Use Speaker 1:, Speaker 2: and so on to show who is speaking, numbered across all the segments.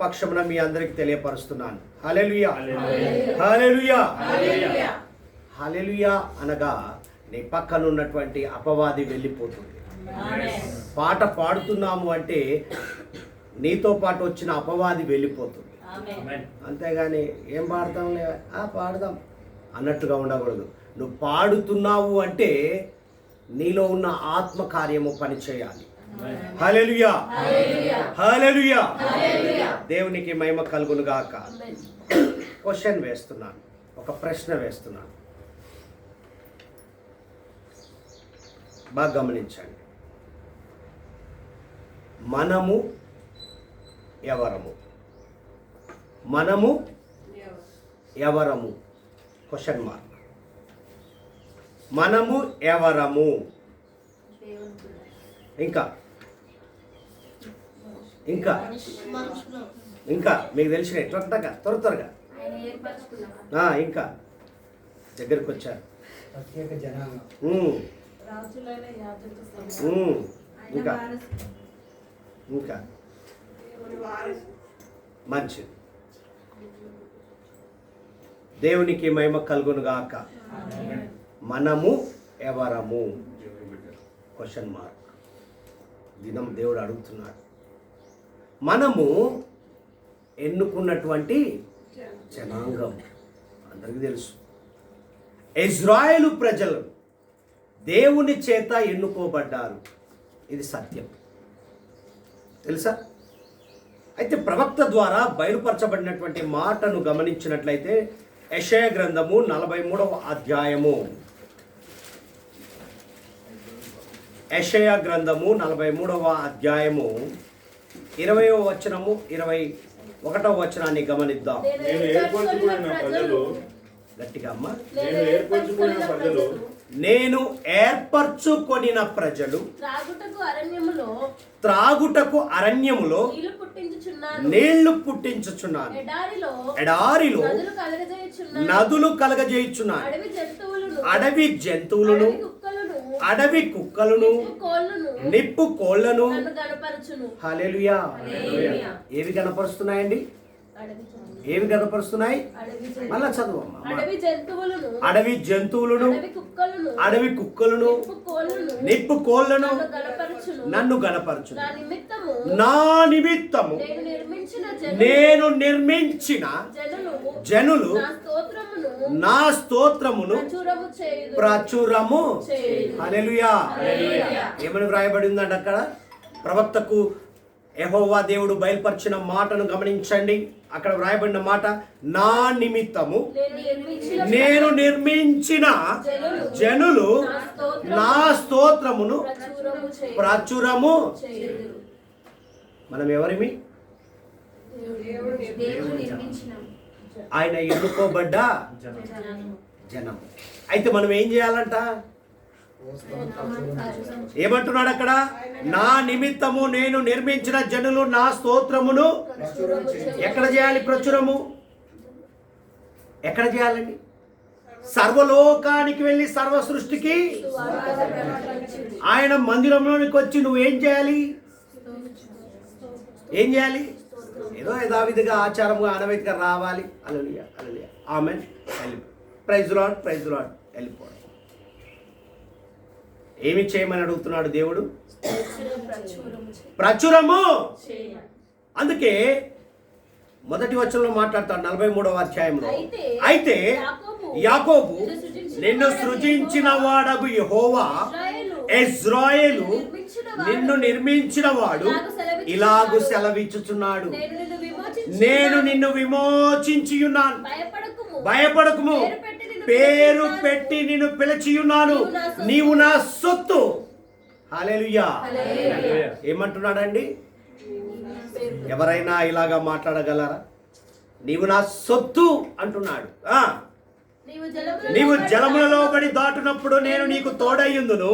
Speaker 1: పక్షమున మీ అందరికి తెలియపరుస్తున్నాను. హల్లెలూయా హల్లెలూయా హల్లెలూయా అనగా నీ పక్కన ఉన్నటువంటి అపవాది వెళ్ళిపోతుంది. పాట పాడుతున్నాము అంటే నీతో పాటు వచ్చిన అపవాది వెళ్ళిపోతుంది. అంతేగాని ఏం పాడతాంలే పాడదాం అన్నట్టుగా ఉండకూడదు. నువ్వు పాడుతున్నావు అంటే నీలో ఉన్న ఆత్మ కార్యము పనిచేయాలి. హల్లెలూయా హల్లెలూయా దేవునికి మహిమ కలుగును గాక. క్వశ్చన్ వేస్తున్నాను, ఒక ప్రశ్న వేస్తున్నాను, బాగా గమనించండి. మనము ఎవరము? మనము ఎవరము? Question mark. మనము ఎవరము? ఇంకా ఇంకా ఇంకా మీకు తెలిసినవి త్వరగా త్వరగా ఇంకా దగ్గరికి వచ్చారు. ఇంకా ఇంకా మంచిది. దేవునికి మహిమ కలుగును గాక. మనము ఎవరము? Question mark. దినం దేవుడు అడుగుతున్నాడు. మనము ఎన్నుకున్నటువంటి జనాంగం. అందరికీ తెలుసు, ఇజ్రాయేలు ప్రజలు దేవుని చేత ఎన్నుకోబడ్డారు. ఇది సత్యం, తెలుసా? అయితే ప్రవక్త ద్వారా బయలుపరచబడినటువంటి మాటను గమనించినట్లయితే యెషయా గ్రంథము 43వ అధ్యాయము, యెషయా గ్రంథము 43వ అధ్యాయము 20వ వచనము 21వ వచనాన్ని గమనిద్దాం. గట్టిగా అమ్మా. నేను ఏర్పరచుకొనిన ప్రజలు త్రాగుటకు అరణ్యములో నీళ్లు పుట్టించుచున్నాను, ఎడారిలో నదులు కలగజేయుచున్నాను, అడవి జంతువులను, అడవి కుక్కలను, నిప్పు కోళ్లను. హల్లెలూయా. ఏవి కనపరుస్తున్నాయండి? ఏవి కనపరుస్తున్నాయి? మళ్ళా చదువమ్మా. అడవి జంతువులను, అడవి కుక్కలను, నిప్పు కోళ్లను నన్ను గణపరచు. నా నిమిత్తము నేను నిర్మించిన జనులు నా స్తోత్రమును ప్రచురము. హల్లెలూయా. ఏమని వ్రాయబడి ఉందండి అక్కడ? ప్రవక్తకు యెహోవా దేవుడు బయలుపరిచిన మాటను గమనించండి. అక్కడ వ్రాయబడిన మాట, నా నిమిత్తము నేను నిర్మించిన జనులు నా స్తోత్రమును ప్రచురము. మనం ఎవరిమి? ఆయన ఎన్నుకోబడ్డ జనం. అయితే మనం ఏం చేయాలంట? ఏమంటున్నాడు అక్కడ? నా నిమిత్తము నేను నిర్మించిన జనులు నా స్తోత్రమును ఎక్కడ చేయాలి? ప్రచురము. ఎక్కడ చేయాలండి? సర్వలోకానికి వెళ్ళి సర్వ సృష్టికి ఆయన మందిరంలోనికి వచ్చి నువ్వేం చేయాలి? ఏం చేయాలి? ఏదో యథావిధిగా ఆచారంగా ఆనవాయితీగా రావాలి. హల్లెలూయా హల్లెలూయా ఆమేన్. ప్రైజ్ లార్డ్ ప్రైజ్ లార్డ్ వెళ్ళిపోవడం. ఏమి చేయమని అడుగుతున్నాడు దేవుడు? ప్రచురము. అందుకే మొదటి వచనంలో మాట్లాడతాడు 43వ అధ్యాయంలో, అయితే యాకోబు నిన్ను సృజించిన వాడగు యెహోవా, ఇజ్రాయేలు నిన్ను నిర్మించిన వాడు ఇలాగు సెలవిచ్చుచున్నాడు, నేను నిన్ను విమోచించి ఉన్నాను, భయపడకుము, పేరు పెట్టి నిన్ను పిలిచియున్నాను, నీవు నా సొత్తు. హల్లెలూయా. ఏమంటున్నాడండి? ఎవరైనా ఇలాగా మాట్లాడగలరా? నీవు నా సొత్తు అంటున్నాడు. నీవు జలములలో బడి దాటునప్పుడు నేను నీకు తోడయ్యుందును,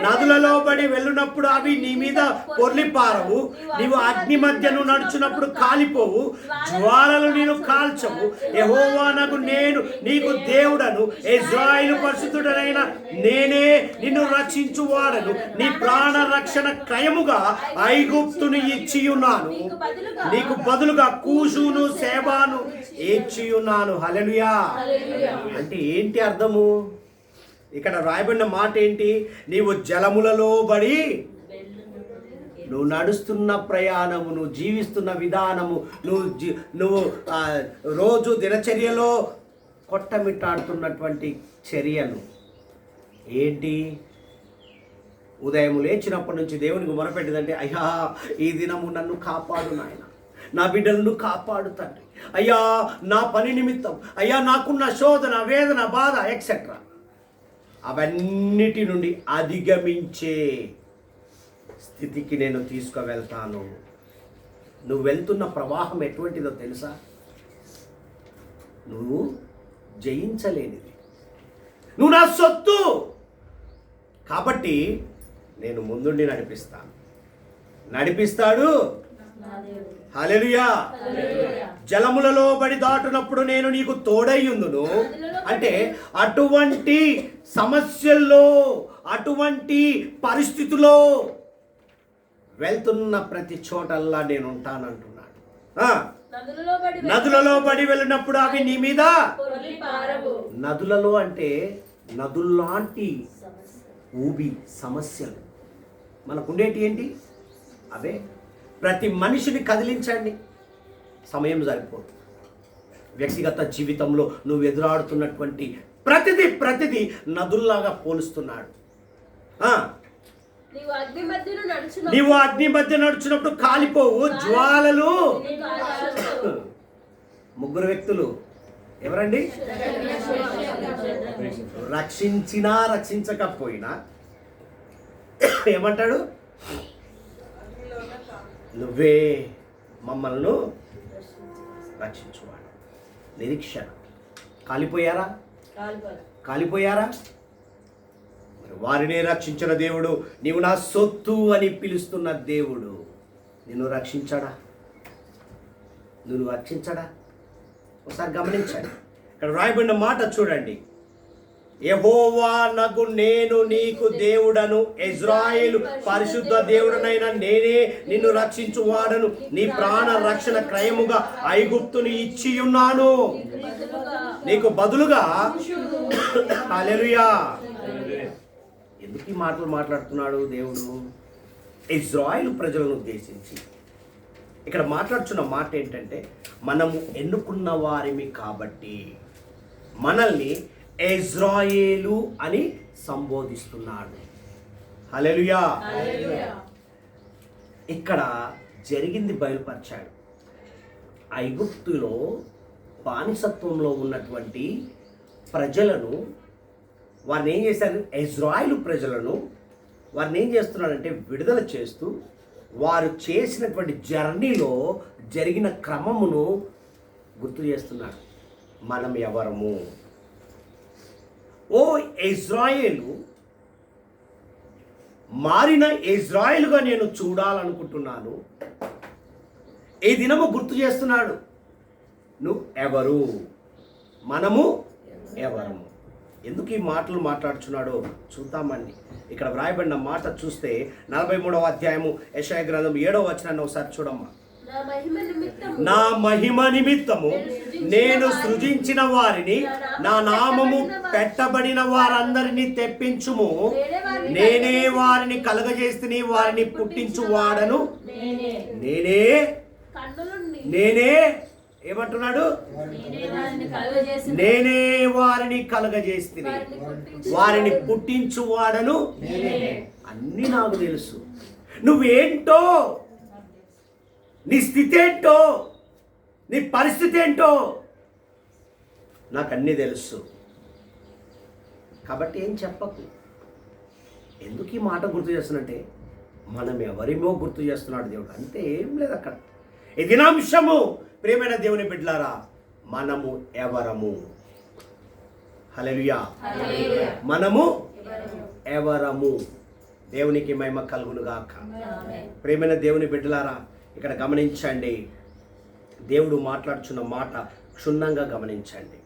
Speaker 1: నదులలో బడి వెళ్ళునప్పుడు అవి నీ మీద పొర్లిపారవు, నీవు అగ్ని మధ్యను నడుచునప్పుడు కాలిపోవు, జ్వాలలు నేను కాల్చవు. యెహోవానగు నేను నీకు దేవుడను, ఇశ్రాయేలు పరిశుద్ధుడనైన నేనే నిన్ను రక్షించువాడను. నీ ప్రాణ రక్షణ క్రయముగా ఐగుప్తును ఇచ్చియున్నాను, నీకు బదులుగా కూషును సేబాను ఇచ్చియున్నాను. హల్లెలూయా. అంటే ఏంటి అర్థము? ఇక్కడ రాయబడిన మాట ఏంటి? నీవు జలములలో బడి, నువ్వు నడుస్తున్న ప్రయాణము, నువ్వు జీవిస్తున్న విధానము, నువ్వు రోజు దినచర్యలో కొట్టమిట్టాడుతున్నటువంటి చర్యలు ఏంటి? ఉదయం లేచినప్పటి నుంచి దేవునికి మొరపెట్టిందంటే, అయ్యా ఈ దినము నన్ను కాపాడు నాయన, నా బిడ్డలను కాపాడు తండ్రి, అయ్యా నా పని నిమిత్తం, అయ్యా నాకున్న శోధన వేదన బాధ ఎక్సెట్రా అవన్నిటి నుండి అధిగమించే స్థితికి నేను తీసుకువెళ్తాను. నువ్వు వెళ్తున్న ప్రవాహం ఎటువంటిదో తెలుసా? నువ్వు జయించలేనిది, నువ్వు నా సొత్తు కాబట్టి నేను ముందుండి నడిపిస్తాడు. హల్లెలూయా. జలములలో బడి దాటునప్పుడు నేను నీకు తోడయ్యుందును అంటే అటువంటి సమస్యల్లో, అటువంటి పరిస్థితుల్లో వెళ్తున్న ప్రతి చోటల్లా నేను ఉంటానంటున్నాడు. నదులలో బడి వెళ్ళినప్పుడు అవి నీ మీద, నదులలో అంటే నదుల్లాంటి ఊబి సమస్యలు మనకుండేటి ఏంటి? అవే. ప్రతి మనిషిని కదిలించండి, సమయం సరిపోదు. వ్యక్తిగత జీవితంలో నువ్వు ఎదురాడుతున్నటువంటి ప్రతిదీ నదుల్లాగా పోలుస్తున్నాడు. నీవు అగ్ని మధ్య నడుచున్నప్పుడు కాలిపోవు, జ్వాలలు. ముగ్గురు వ్యక్తులు ఎవరండి? రక్షించినా రక్షించకపోయినా ఏమంటాడు? నువ్వే మమ్మల్ని రక్షించువాడు. నిరీక్షణ. కాలిపోయారా? మరి వారినే రక్షించిన దేవుడు, నీవు నా సొత్తు అని పిలుస్తున్న దేవుడు నిన్ను రక్షించడా? ఒకసారి గమనించండి. ఇక్కడ రాయబడిన మాట చూడండి. యెహోవానగు నేను నీకు దేవుడను, ఇశ్రాయేలు పరిశుద్ధ దేవుడనైన నేనే నిన్ను రక్షించువాడను. నీ ప్రాణ రక్షణ క్రయముగా ఐగుప్తుని ఇచ్చియున్నాను, నీకు బదులుగా. హల్లెలూయా. ఎందుకు ఈ మాటలు మాట్లాడుతున్నాడు దేవుడు? ఇశ్రాయేలు ప్రజలను ఉద్దేశించి ఇక్కడ మాట్లాడుతున్న మాట ఏంటంటే, మనము ఎన్నుకున్న వారిమి కాబట్టి మనల్ని ఇశ్రాయేలు అని సంబోధిస్తున్నాడు. హల్లెలూయా. ఇక్కడ జరిగింది బయలుపరిచాడు. ఐగుప్తులో బానిసత్వంలో ఉన్నటువంటి ప్రజలను, వారిని ఏం చేశారు? ఇశ్రాయేలు ప్రజలను వారిని ఏం చేస్తున్నాడంటే విడుదల చేస్తూ, వారు చేసినటువంటి జర్నీలో జరిగిన క్రమమును గుర్తు చేస్తున్నాడు. మనం ఎవరము? ఓ ఇశ్రాయేలు, మారిన ఇశ్రాయేలుగా నేను చూడాలనుకుంటున్నాను. ఈ దినము గుర్తు చేస్తున్నాడు, నువ్వు ఎవరు, మనము ఎవరము. ఎందుకు ఈ మాటలు మాట్లాడుచున్నాడో చూద్దామండి. ఇక్కడ వ్రాయబడిన మాట చూస్తే 43వ అధ్యాయము యెషయా గ్రంథం 7వ వచనాన్ని ఒకసారి చూడమ్మా. నా మహిమ నిమిత్తము నేను సృజించిన వారిని, నా నామము పెట్టబడిన వారందరినీ తెప్పించుము. నేనే వారిని కలుగజేస్తుని, వారిని పుట్టించువాడను నేనే. ఏమంటున్నాడు? నేనే వారిని కలుగజేస్తుని, వారిని పుట్టించువాడను. అన్నీ నాకు తెలుసు. నువ్వేంటో, నీ స్థితి ఏంటో, నీ పరిస్థితి ఏంటో నాకు అన్నీ తెలుసు. కాబట్టి ఏం చెప్పకు. ఎందుకు ఈ మాట గుర్తు చేస్తున్నట్టే, మనం ఎవరిమో గుర్తు చేస్తున్నాడు దేవుడు. అంతే, ఏం లేదు అక్కడ. ఈ దినాంశము ప్రియమైన దేవుని బిడ్డలారా, మనము ఎవరము? హల్లెలూయా. మనము ఎవరము? దేవునికి మహిమ కలుగును గాక. ప్రియమైన దేవుని బిడ్డలారా, ఇక్కడ గమనించండి, దేవుడు మాట్లాడుచున్న మాట క్షుణ్ణంగా గమనించండి.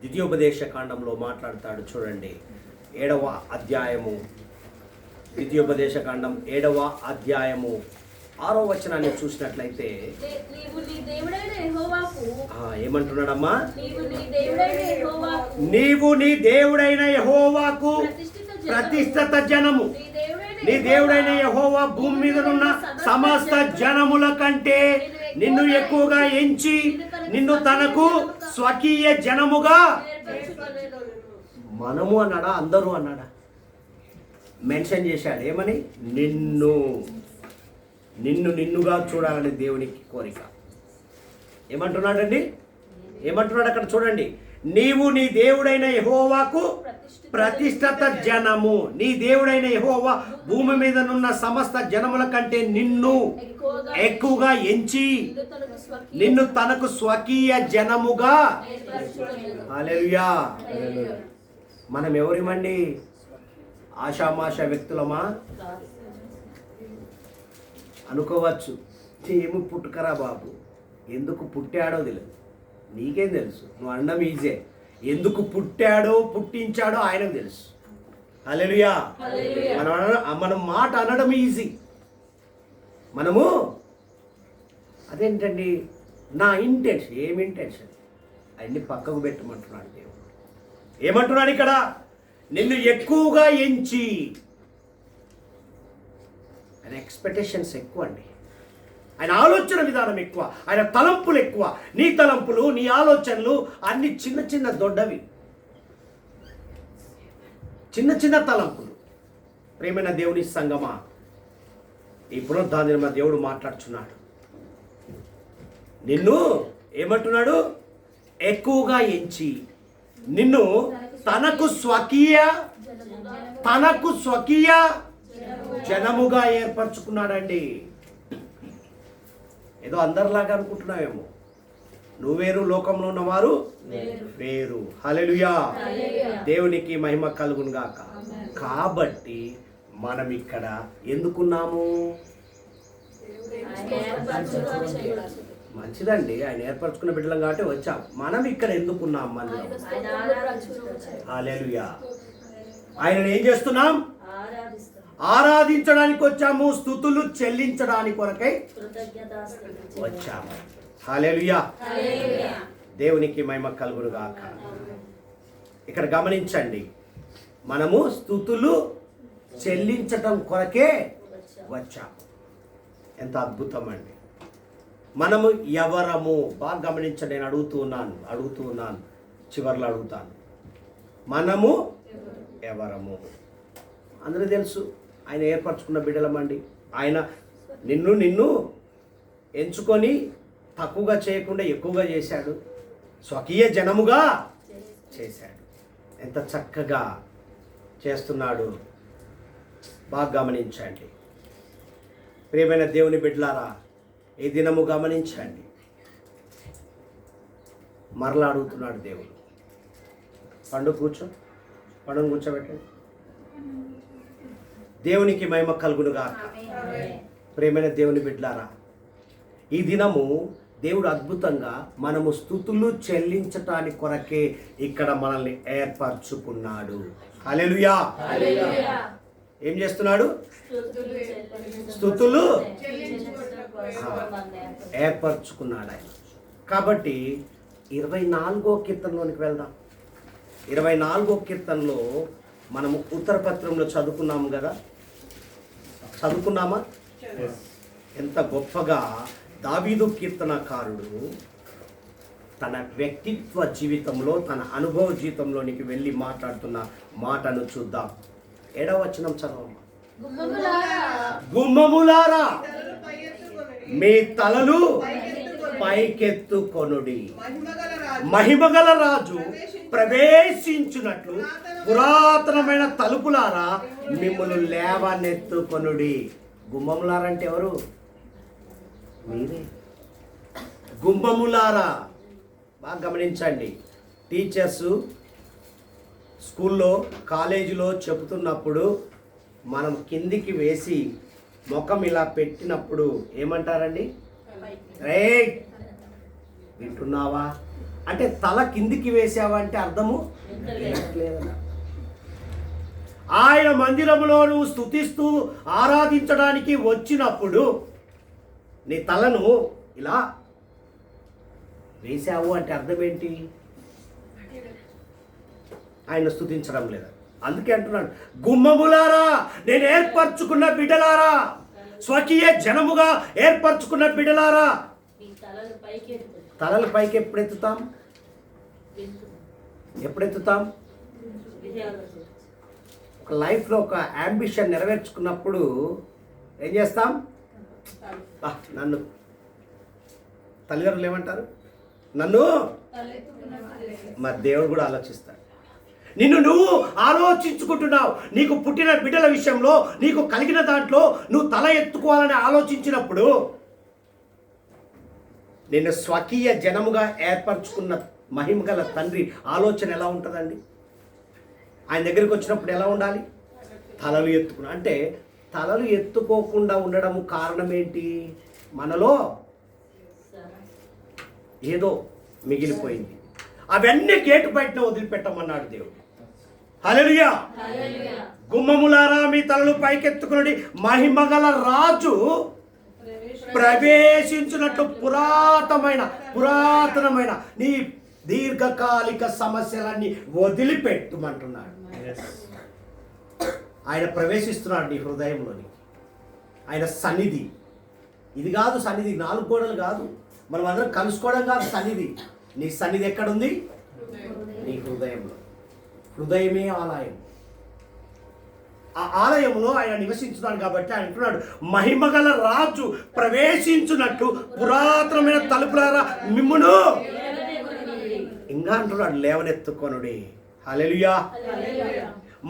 Speaker 1: ద్వితీయోపదేశ కాండంలో మాట్లాడతాడు చూడండి. 7వ అధ్యాయము, ద్వితీయోపదేశ కాండం 7వ అధ్యాయము 6వ వచనాన్ని చూసినట్లయితే ఏమంటున్నాడమ్మా? నీవు నీ దేవుడైన యెహోవాకు ప్రతిష్ఠిత జనము. నీ దేవుడైన యెహోవా భూమి మీద ఉన్న సమస్త జనముల కంటే నిన్ను ఎక్కువగా ఎంచి నిన్ను తనకు స్వకీయ జనముగా. మనము అన్నాడా, అందరూ అన్నాడా? మెన్షన్ చేశాడు. ఏమని? నిన్నుగా చూడాలని దేవునికి కోరిక. ఏమంటున్నాడండి? ఏమంటున్నాడు అక్కడ చూడండి. నీవు నీ దేవుడైన యెహోవాకు ప్రతిష్ఠిత జనము. నీ దేవుడైన యెహోవా భూమి మీద ఉన్న సమస్త జనముల కంటే నిన్ను ఎక్కువగా ఎంచి నిన్ను తనకు స్వకీయ జనముగా. హల్లెలూయా. మనం ఎవరిమండి? ఆషామాష వ్యక్తులమా? అనుకోవచ్చు, ఏమి పుట్టుకరా బాబు, ఎందుకు పుట్టాడో తెలియదు. నీకేం తెలుసు? నువ్వు అనడం ఈజే. ఎందుకు పుట్టాడో పుట్టించాడో ఆయనకు తెలుసు. హల్లెలూయా. మనం మాట అనడం ఈజీ. మనము అదేంటండి నా ఇంటెన్షన్, ఏమి ఇంటెన్షన్ అన్ని పక్కకు పెట్టమంటున్నాడు దేవుడు. ఏమంటున్నాడు ఇక్కడ? నిన్ను ఎక్కువగా ఎంచి. ఆయన ఎక్స్పెక్టేషన్స్ ఎక్కువ అండి. ఆయన ఆలోచన విధానం ఎక్కువ, ఆయన తలంపులు ఎక్కువ. నీ తలంపులు, నీ ఆలోచనలు అన్ని చిన్న చిన్న దొడ్డవి, చిన్న చిన్న తలంపులు. ప్రేమైన దేవుని సంగమా, ఈ పునరుద్ధానం మా దేవుడు మాట్లాడుచున్నాడు. నిన్ను ఏమంటున్నాడు? ఎక్కువగా ఎంచి నిన్ను తనకు స్వకీయ జనముగా ఏర్పరచుకున్నాడండి. ఏదో అందరిలాగా అనుకుంటున్నావేమో. నువ్వు వేరు, లోకంలో ఉన్నవారు వేరు. హల్లెలూయా. దేవునికి మహిమ కలుగును గాక. కాబట్టి మనం ఇక్కడ ఎందుకున్నాము? మంచిదండి, ఆయన ఏర్పరచుకున్న బిడ్డలం కాబట్టి వచ్చాం. మనం ఇక్కడ ఎందుకున్నాం? మందిరం. హల్లెలూయా. ఆయనను ఏం చేస్తున్నాం? ఆరాధించడానికి వచ్చాము, స్తుతులు చెల్లించడానికి కొరకై వచ్చాము. హల్లెలూయా. దేవునికి మహిమ కలుగును గాక. ఇక్కడ గమనించండి, మనము స్తుతులు చెల్లించటం కొరకే వచ్చాము. ఎంత అద్భుతం అండి. మనము ఎవరము? బాగా గమనించండి. నేను అడుగుతూ ఉన్నాను, చివర్లో అడుగుతాను. మనము ఎవరము? అందరూ తెలుసు, ఆయన ఏర్పరచుకున్న బిడ్డలమండి. ఆయన నిన్ను ఎంచుకొని తక్కువగా చేయకుండా ఎక్కువగా చేశాడు, స్వకీయ జనముగా చేశాడు. ఎంత చక్కగా చేస్తున్నాడు. బాగా గమనించండి ప్రియమైన దేవుని బిడ్డలారా. ఈ దినము గమనించండి, మరలా అడుగుతున్నాడు దేవుడు. పండుగ కూర్చోబెట్టండి. దేవునికి మహిమ కలుగును గాక. ప్రియమైన దేవుని బిడ్డలారా, ఈ దినము దేవుడు అద్భుతంగా మనము స్తుతులు చెల్లించటానికి కొరకే ఇక్కడ మనల్ని ఏర్పరచుకున్నాడు. హల్లెలూయా. ఏం చేస్తున్నాడు? స్తుతులు ఏర్పరచుకున్నాడు ఆయన. కాబట్టి 24వ కీర్తనలోనికి వెళ్దాం. 24వ కీర్తనలో మనము ఉత్తరపత్రంలో చదువుకున్నాము కదా. చదువుకున్నామా? ఎంత గొప్పగా దావీదు కీర్తనకారుడు తన వ్యక్తిత్వ జీవితంలో, తన అనుభవ జీవితంలోనికి వెళ్ళి మాట్లాడుతున్న మాటను చూద్దాం. 7వ వచనం చదవమ్మా. గుమ్మములారా మీ తలలు పైకెత్తుకొనుడి, మహిమగల రాజు ప్రవేశించున్నట్లు పురాతనమైన తలుపులారా మిమ్మల్ని లేవనెత్తుకొనుడి. గుమ్మములారా అంటే ఎవరు? మీరే. గుమ్మములారా. బాగా గమనించండి. టీచర్సు స్కూల్లో కాలేజీలో చెబుతున్నప్పుడు మనం కిందికి వేసి ముఖం ఇలా పెట్టినప్పుడు ఏమంటారండి? రే వింటున్నావా అంటే తల కిందికి వేసావా అంటే అర్థము ఆయన మందిరములో నువ్వు స్తుతిస్తూ ఆరాధించడానికి వచ్చినప్పుడు నీ తలను ఇలా వేసావు అంటే అర్థం ఏంటి? ఆయన స్తుతించడం లేదా. అందుకే అంటున్నాడు, గుమ్మములారా, నేను ఏర్పరచుకున్న బిడ్డలారా, స్వకీయ జనముగా ఏర్పరచుకున్న బిడ్డలారా. తలలు పైకి ఎప్పుడెత్తుతాం? ఒక లైఫ్లో ఒక యాంబిషన్ నెరవేర్చుకున్నప్పుడు ఏం చేస్తాం? నన్ను తల్లిదండ్రులు ఏమంటారు? నన్ను మరి దేవుడు కూడా ఆలోచిస్తాడు. నిన్ను నువ్వు ఆలోచించుకుంటున్నావు. నీకు పుట్టిన బిడ్డల విషయంలో, నీకు కలిగిన దాంట్లో నువ్వు తల ఎత్తుకోవాలని ఆలోచించినప్పుడు నిన్ను స్వకీయ జనముగా ఏర్పరచుకున్న మహిమగల తండ్రి ఆలోచన ఎలా ఉంటుందండి? ఆయన దగ్గరికి వచ్చినప్పుడు ఎలా ఉండాలి? తలలు ఎత్తుకున్నా. అంటే తలలు ఎత్తుకోకుండా ఉండడం కారణం ఏంటి? మనలో ఏదో మిగిలిపోయింది. అవన్నీ గేటు బయటనే వదిలిపెట్టమన్నాడు దేవుడు. హల్లెలూయా. గుమ్మములారా, మీ తలలు పైకెత్తుకుని మహిమగల రాజు ప్రవేశించినట్టు పురాతనమైన నీ దీర్ఘకాలిక సమస్యలన్నీ వదిలిపెట్టుమంటున్నాడు. ఆయన ప్రవేశిస్తున్నాడు నీ హృదయంలోని. ఆయన సన్నిధి ఇది కాదు. సన్నిధి 4 గోడలు కాదు, మనం అందరం కలుసుకోవడం కాదు. సన్నిధి, నీ సన్నిధి ఎక్కడుంది? నీ హృదయంలో. హృదయమే ఆలయం. ఆ ఆలయంలో ఆయన నివసించున్నాడు కాబట్టి ఆయన అంటున్నాడు, మహిమగల రాజు ప్రవేశించున్నట్టు పురాతనమైన తలుపులారా మిమ్మును ఇంకా అంటున్నాడు, లేవనెత్తుకొనుడి. హల్లెలూయా.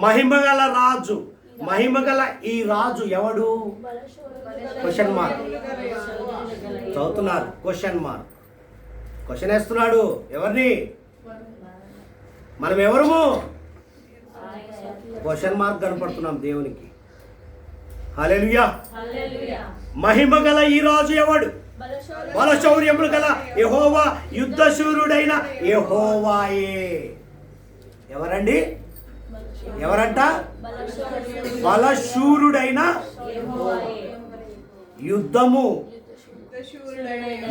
Speaker 1: మహిమగల రాజు. మహిమగల ఈ రాజు ఎవడు? Question mark. చదువుతున్నారు, క్వశ్చన్ మార్క్. క్వశ్చన్ వేస్తున్నాడు. ఎవరిని? మనం ఎవరము? క్వశ్చన్ మార్క్ కనపడుతున్నాం దేవునికి. హల్లెలూయా. మహిమగల ఈ రాజు ఎవడు? బలశౌర్యములు గల యెహోవా, యుద్ధశూరుడైన యెహోవాయే. ఎవరండి? ఎవరంట? బలశూరుడైన యుద్ధము,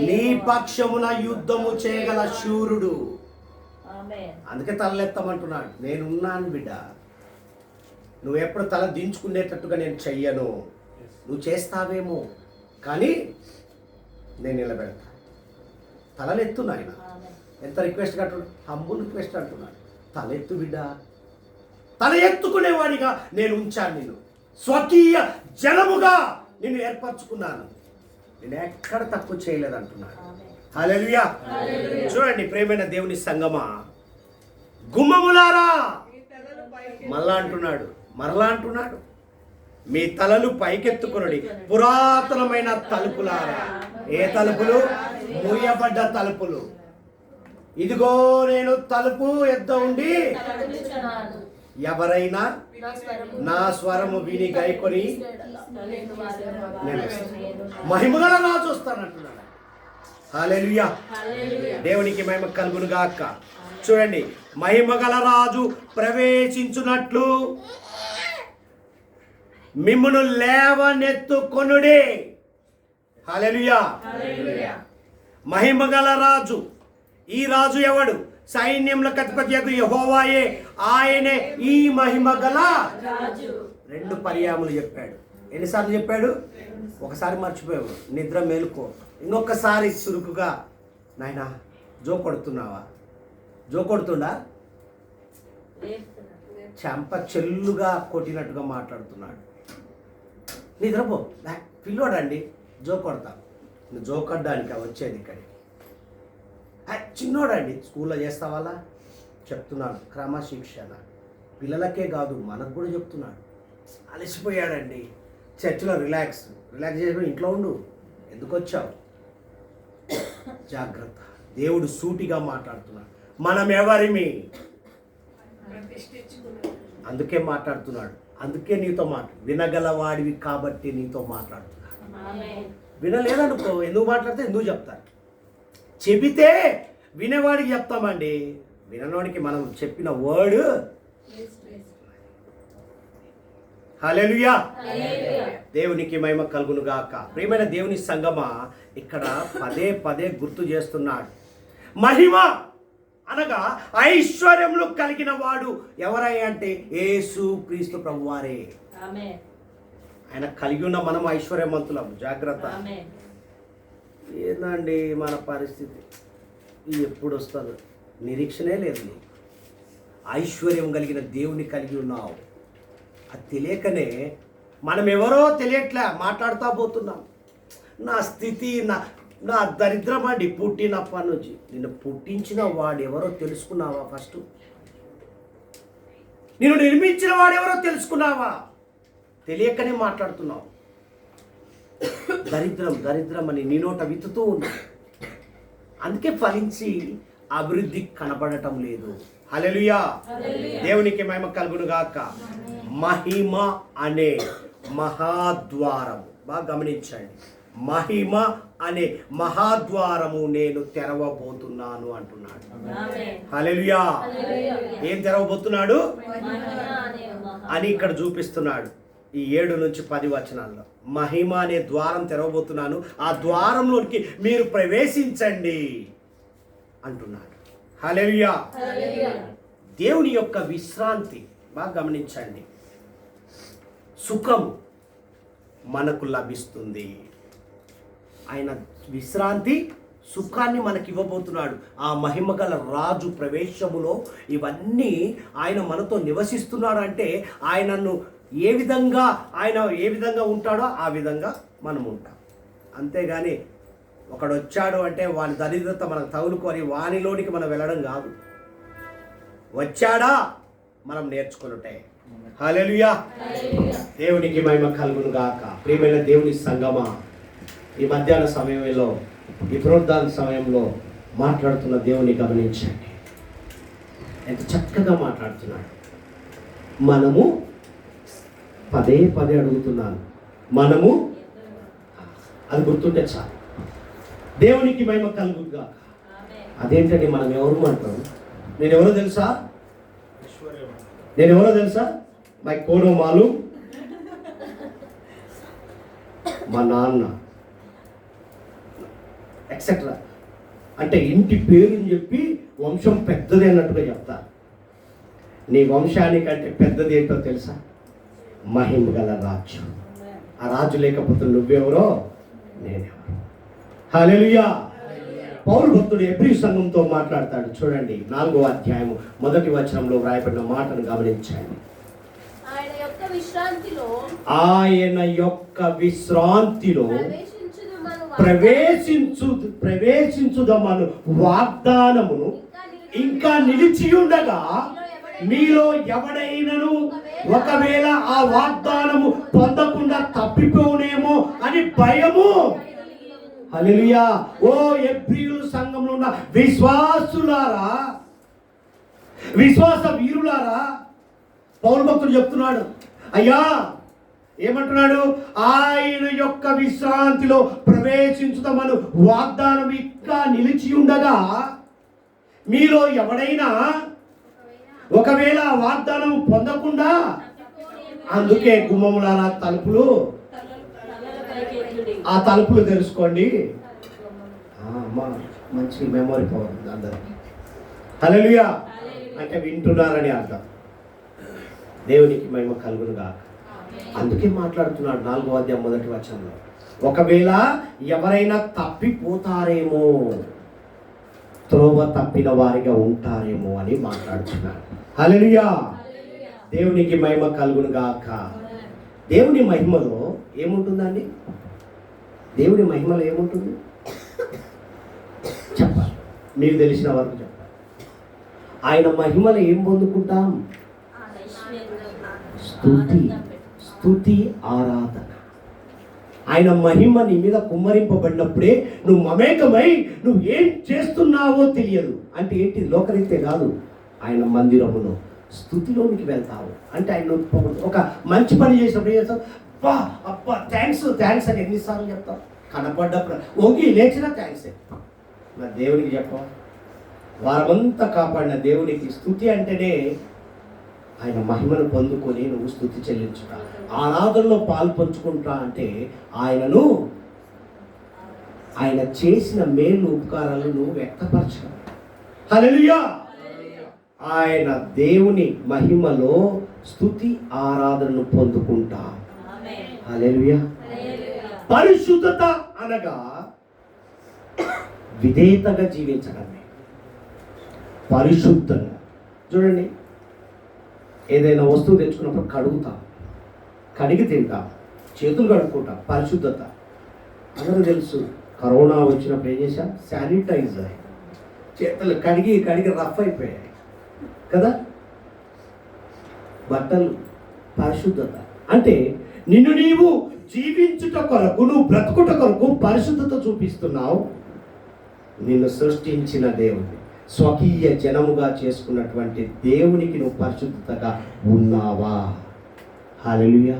Speaker 1: నీ పక్షమున యుద్ధము చేయగల శూరుడు. అందుకే తలెత్తమంటున్నాడు. నేనున్నాను బిడ్డ, నువ్వు ఎప్పుడు తల దించుకునేటట్టుగా నేను చెయ్యను. నువ్వు చేస్తావేమో కానీ నేను నిలబెడతా. తలనెత్తు నాయన. ఎంత రిక్వెస్ట్ అంటున్నాడు? హంబుల్ రిక్వెస్ట్ అంటున్నాడు. తలెత్తు బిడ్డ. తల ఎత్తుకునేవాడిగా నేను ఉంచాను. నేను స్వకీయ జనముగా నిన్ను ఏర్పరచుకున్నాను. నేను ఎక్కడ తక్కువ చేయలేదు అంటున్నాడు. హల్లెలూయా. చూడండి ప్రేమైన దేవుని సంగమా, గుమ్మములారా, మరలా అంటున్నాడు, మీ తలలు పైకెత్తుకొనుడి పురాతనమైన తలుపులారా. ఏ తలుపులు? మూయబడ్డ తలుపులు. ఇదిగో నేను తలుపు ఎద్ద ఉండి ఎవరైనా నా స్వరము విని గైకొని మహిమగల రాజు వస్తానంటున్నాడు. హల్లెలూయా. దేవునికి మహిమ కలుగును గాక. చూడండి, మహిమగల రాజు ప్రవేశించున్నట్లు మిమ్మును లేవనెత్తుకొనుడి. హల్లెలూయా. మహిమగల రాజు. ఈ రాజు ఎవడు? సైన్యములకు అధిపతియగు యెహోవాయే. ఆయనే ఈ మహిమగల రాజు. 2 పర్యాయములు చెప్పాడు. ఎన్నిసార్లు చెప్పాడు? ఒకసారి మర్చిపోయావు, నిద్ర మేలుకో. ఇంకొకసారి చురుకుగా, నాయనా జో కొడుతున్నావా? జో కొడుతుండా? చెంప చెల్లుగా కొట్టినట్టుగా మాట్లాడుతున్నాడు. నిద్రపో, పిల్లోడండి, జో కొడతా. జో కొట్టడానికి వచ్చేది ఇక్కడికి. చిన్నోడండి, స్కూల్లో చేస్తావాలా? చెప్తున్నాను, క్రమశిక్షణ. పిల్లలకే కాదు, మనకు కూడా చెప్తున్నాడు. అలసిపోయాడండి, చర్చిలో రిలాక్స్ చేసుకుని ఇంట్లో ఉండు. ఎందుకు వచ్చావు? జాగ్రత్త. దేవుడు సూటిగా మాట్లాడుతున్నాడు. మనం ఎవరిమి? అందుకే మాట్లాడుతున్నాడు. అందుకే నీతో వినగలవాడివి కాబట్టి నీతో మాట్లాడుతున్నాడు. వినలేదనుకో, ఎందుకు మాట్లాడితే ఎందుకు చెప్తారు? చెబితే వినేవాడికి చెప్తామండి, విననోడికి మనం చెప్పిన వర్డ్. హల్లెలూయా, దేవునికి మహిమ కలుగును గాక. ప్రియమైన దేవుని సంగమా, ఇక్కడ పదే పదే గుర్తు చేస్తున్నాడు. మహిమ అనగా ఐశ్వర్యములు కలిగిన వాడు ఎవరై అంటే యేసు క్రీస్తు ప్రభువారే. ఆయన కలిగి ఉన్న మనం ఐశ్వర్యవంతులం. జాగ్రత్త. ఏందండి మన పరిస్థితి? ఎప్పుడు వస్తుంది? నిరీక్షణే లేదు. ఐశ్వర్యం కలిగిన దేవుని కలిగి ఉన్నావు. అది తెలియకనే మనం ఎవరో తెలియట్లే మాట్లాడుతూ పోతున్నాం. నా స్థితి, నా దరిద్రం అండి పుట్టినప్పటి నుంచి. నిన్ను పుట్టించిన వాడు ఎవరో తెలుసుకున్నావా? ఫస్ట్ నిన్ను నిర్మించిన వాడు ఎవరో తెలుసుకున్నావా? తెలియకనే మాట్లాడుతున్నావు. దరిద్రం దరిద్రం అని నీ నోట విత్తుతూ ఉంది. అందుకే ఫలించి అభివృద్ధి కనబడటం లేదు. హల్లెలూయా, దేవునికి మహిమ కలుగును గాక. మహిమ అనే మహాద్వారము, బాగా గమనించండి, మహిమ అనే మహాద్వారము నేను తెరవబోతున్నాను అంటున్నాడు. హల్లెలూయా. ఏం తెరవబోతున్నాడు అని ఇక్కడ చూపిస్తున్నాడు. ఈ 7 నుంచి 10 వచనాల్లో మహిమ అనే ద్వారం తెరవబోతున్నాను, ఆ ద్వారంలోనికి మీరు ప్రవేశించండి అంటున్నాడు. హల్లెలూయా. దేవుని యొక్క విశ్రాంతి బాగా గమనించండి. సుఖం మనకు లభిస్తుంది. ఆయన విశ్రాంతి సుఖాన్ని మనకి ఇవ్వబోతున్నాడు. ఆ మహిమగల రాజు ప్రవేశములో ఇవన్నీ ఆయన మనతో నివసిస్తున్నాడు. అంటే ఆయన ఏ విధంగా ఉంటాడో ఆ విధంగా మనం ఉంటాం. అంతేగాని ఒకడు వచ్చాడు అంటే వాని దరిద్రత మనకు తగులుకొని వానిలోనికి మనం వెళ్ళడం కాదు. వచ్చాడా మనం నేర్చుకున్నట్టే. హల్లెలూయా, దేవునికి మహిమ కలుగును గాక. ప్రియమైన దేవుని సంగమా, ఈ మధ్యాహ్న సమయంలో, ఈ పునరుద్ధాన సమయంలో మాట్లాడుతున్న దేవుని గమనించండి. ఎంత చక్కగా మాట్లాడుతున్నాడు. మనము పదే పదే అడుగుతున్నాను, మనము అది గుర్తుంటే చాలు. దేవునికి మహిమ కలుగును గాక. అదేంటండి మనం ఎవరు అంటారు? నేనెవరో తెలుసా? మై కోనో మాలు, మా నాన్న ఎక్సెట్రా అంటే ఇంటి పేరుని చెప్పి వంశం పెద్దది అన్నట్టుగా చెప్తా. నీ వంశానికంటే పెద్దది ఏంటో తెలుసా? మహిమ గల రాజు. ఆ రాజు లేకపోతే నువ్వెవరో నేనెవరో. హల్లెలూయా. పౌలు భక్తుడు హెబ్రీ సంఘంతో మాట్లాడతాడు. చూడండి 4వ అధ్యాయము 1వ వచనంలో వ్రాయబడిన మాటను గమనించండి. ఆయన యొక్క విశ్రాంతిలో ప్రవేశించుదమను వాగ్దానమును ఇంకా నిలిచి ఉండగా మీలో ఎవడైనను ఒకవేళ ఆ వాగ్దానము పొందకుండా తప్పిపోనేమో అని భయము. హల్లెలూయా. ఓ హెబ్రీయుల సంఘంలో ఉన్న విశ్వాసులారా, విశ్వాస వీరులారా, పౌలు భక్తుడు చెప్తున్నాడు. అయ్యా ఏమంటున్నాడు? ఆయన యొక్క విశ్రాంతిలో ప్రవేశించుదామను వాగ్దానం ఇంకా నిలిచి ఉండగా మీలో ఎవడైనా ఒకవేళ ఆ వాగ్దానం పొందకుండా, అందుకే గుమ్మములారా ఆ తలుపులు తెలుసుకోండి. మంచి మెమొరీ పవర్ ఉంది అందరికి. హల్లెలూయా అంటే వింటున్నారని అర్థం. దేవునికి మహిమ కలుగును గాక. అందుకే మాట్లాడుతున్నాడు 4వ అధ్యాయం 1వ వచనంలో, ఒకవేళ ఎవరైనా తప్పిపోతారేమో, త్రోవ తప్పిన వారిగా ఉంటారేమో అని మాట్లాడుతున్నాడు. హల్లెలూయా. దేవునికి మహిమ కలుగును గాక. దేవుని మహిమలో ఏముంటుందండి? దేవుని మహిమలో ఏముంటుంది చెప్పాలి, మీకు తెలిసిన వరకు చెప్పాలి. ఆయన మహిమలో ఏం పొందుకుంటాం? స్తుతి ఆరాధన. ఆయన మహిమ నీ మీద కుమ్మరింపబడినప్పుడే నువ్వు మమేకమై నువ్వు ఏం చేస్తున్నావో తెలియదు. అంటే ఏంటి? లోకరీత్యా కాదు, ఆయన మందిరములో స్థుతిలోనికి వెళ్తావు. అంటే ఆయన ఒక మంచి పని చేసినప్పుడు చేస్తావు, అబ్బా అబ్బా థ్యాంక్స్ అని ఎన్నిసార్లు చెప్తావు? కనపడ్డప్పుడు ఓకే లేచినా థ్యాంక్స్. మరి దేవునికి చెప్పావు, వారమంతా కాపాడిన దేవునికి స్థుతి అంటేనే ఆయన మహిమను పొందుకొని నువ్వు స్థుతి చెల్లించుట, ఆరాధనలో పాలు పంచుకుంటా అంటే ఆయన చేసిన మేలు ఉపకారాలు నువ్వు వ్యక్తపరచడం. హల్లెలూయా. ఆయన దేవుని మహిమలో స్థుతి ఆరాధనను పొందుకుంటా. హల్లెలూయా. పరిశుద్ధత అనగా విధేయతగా జీవించడమే. పరిశుద్ధంగా చూడండి, ఏదైనా వస్తువు తెచ్చుకున్నప్పుడు కడుగుతాం, కడిగి తింటాం, చేతులు కడుక్కుంటాం. పరిశుద్ధత అందరూ తెలుసు. కరోనా వచ్చినప్పుడు ఏం చేశాం? శానిటైజర్, చేతులు కడిగి రఫ్ అయిపోయాయి కదా. బట్టలు పరిశుద్ధత అంటే నిన్ను నీవు జీవించుట కొరకు, నువ్వు బ్రతుకుట కొరకు పరిశుద్ధత చూపిస్తున్నావు. నిన్ను సృష్టించిన దేవుని స్వకీయ జనముగా చేసుకున్నటువంటి దేవునికి నువ్వు పరిశుద్ధతగా ఉన్నావా? హల్లెలూయా.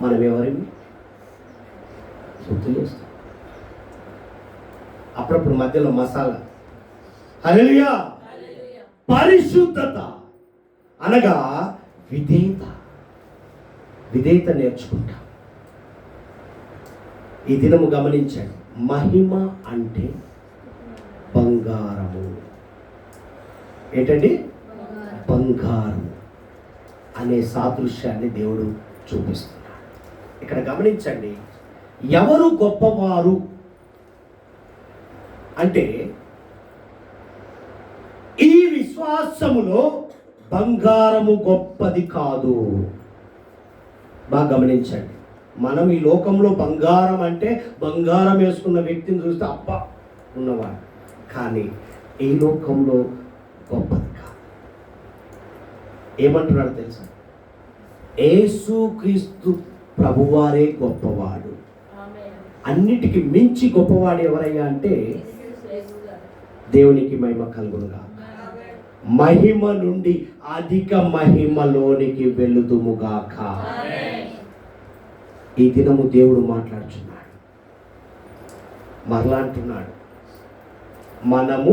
Speaker 1: మనం ఎవరిని గుర్తు చేస్తాం అప్పుడప్పుడు మధ్యలో మసాలా. హల్లెలూయా. పరిశుద్ధత అనగా విధేయత నేర్చుకుంటాం. ఈ దినము గమనించండి, మహిమ అంటే బంగారము. ఏంటండి? బంగారం అనే సాదృశ్యాన్ని దేవుడు చూపిస్తున్నాడు. ఇక్కడ గమనించండి, ఎవరు గొప్పవారు అంటే ఈ విశ్వాసములో బంగారము గొప్పది కాదు. బాగా గమనించండి, మనం ఈ లోకంలో బంగారం అంటే బంగారం వేసుకున్న వ్యక్తిని చూస్తే అబ్బా ఉన్నవాడు, కానీ ఈ లోకంలో గొప్పది కాదు. ఏమంటున్నాడు తెలుసా? యేసుక్రీస్తు ప్రభువారే గొప్పవాడు. అన్నిటికీ మించి గొప్పవాడు ఎవరయ్యా అంటే దేవునికి మహిమ కలుగునుగా. మహిమ నుండి అధిక మహిమలోనికి వెళుదుముగాక. ఈ దినము దేవుడు మాట్లాడుచున్నాడు, మరలా అంటున్నాడు, మనము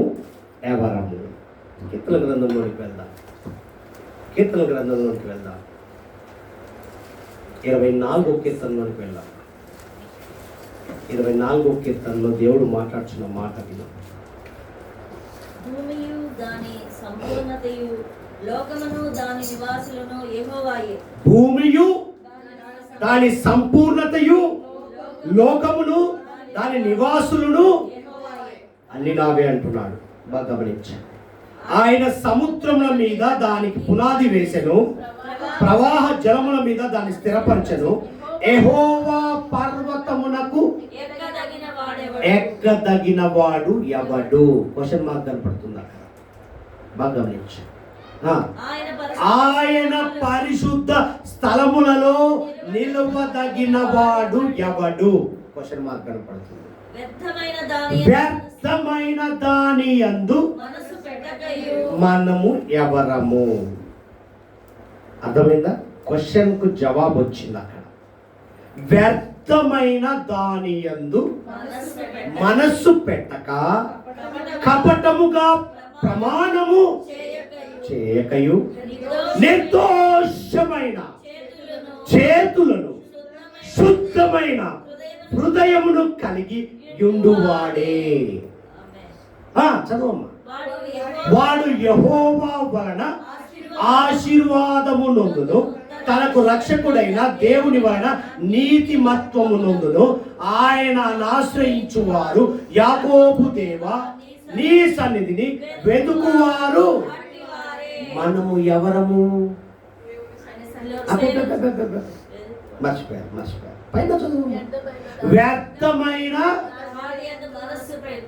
Speaker 1: ఎవరము? కీర్తన గ్రంథంలోనికి వెళ్దాం. 24వ కీర్తనలోనికి వెళ్దాం. 24వ కీర్తనలో దేవుడు మాట్లాడుచున్న మాట విన్నాం.
Speaker 2: భూమియు దాని సంపూర్ణతయు లోకమును దాని నివాసులను యెహోవాయే.
Speaker 1: భూమియు దాని సంపూర్ణతయు లోకమును దాని నివాసులను అన్ని నావే అంటున్నాడు. బాగా గమనించండి, ఆయన సముద్రముల మీద దానికి పునాది వేసెను, ప్రవాహ జలముల మీద దాన్ని స్థిరపరచెను. యెహోవా పర్వతమునకు ఎక్కదగిన వాడు ఎవడు? క్వశ్చన్ మార్క్ కనపడుతుంది అక్కడ. బాగా గమనించండి, ఆయన పరిశుద్ధ స్థలములలో నిలవదగిన వాడు ఎవడు? క్వశ్చన్ మార్క్ కనపడుతుంది. వ్యర్థమైన దాని యందు మనము ఎవరము? అర్థమైందా? క్వశ్చన్ కు జవాబు వచ్చింది అక్కడ. వ్యర్థమైన దాని యందు మనస్సు పెట్టక కపటముగా ప్రమాణము చేయకయు నిర్దోషమైన చేతులను శుద్ధమైన హృదయమును కలిగి యుండువాడే. చదవమ్మా. వాడు యెహోవా వలన ఆశీర్వాదము నొందును, తనకు రక్షకుడైన దేవుని వలన నీతిమత్వము నొందును. ఆయన ఆశ్రయించువారు యాకోబు దేవా నీ సన్నిధిని వెతుకువారు. మనము ఎవరము? మర్చిపోయారు. పైన చదువు. వ్యర్థమైన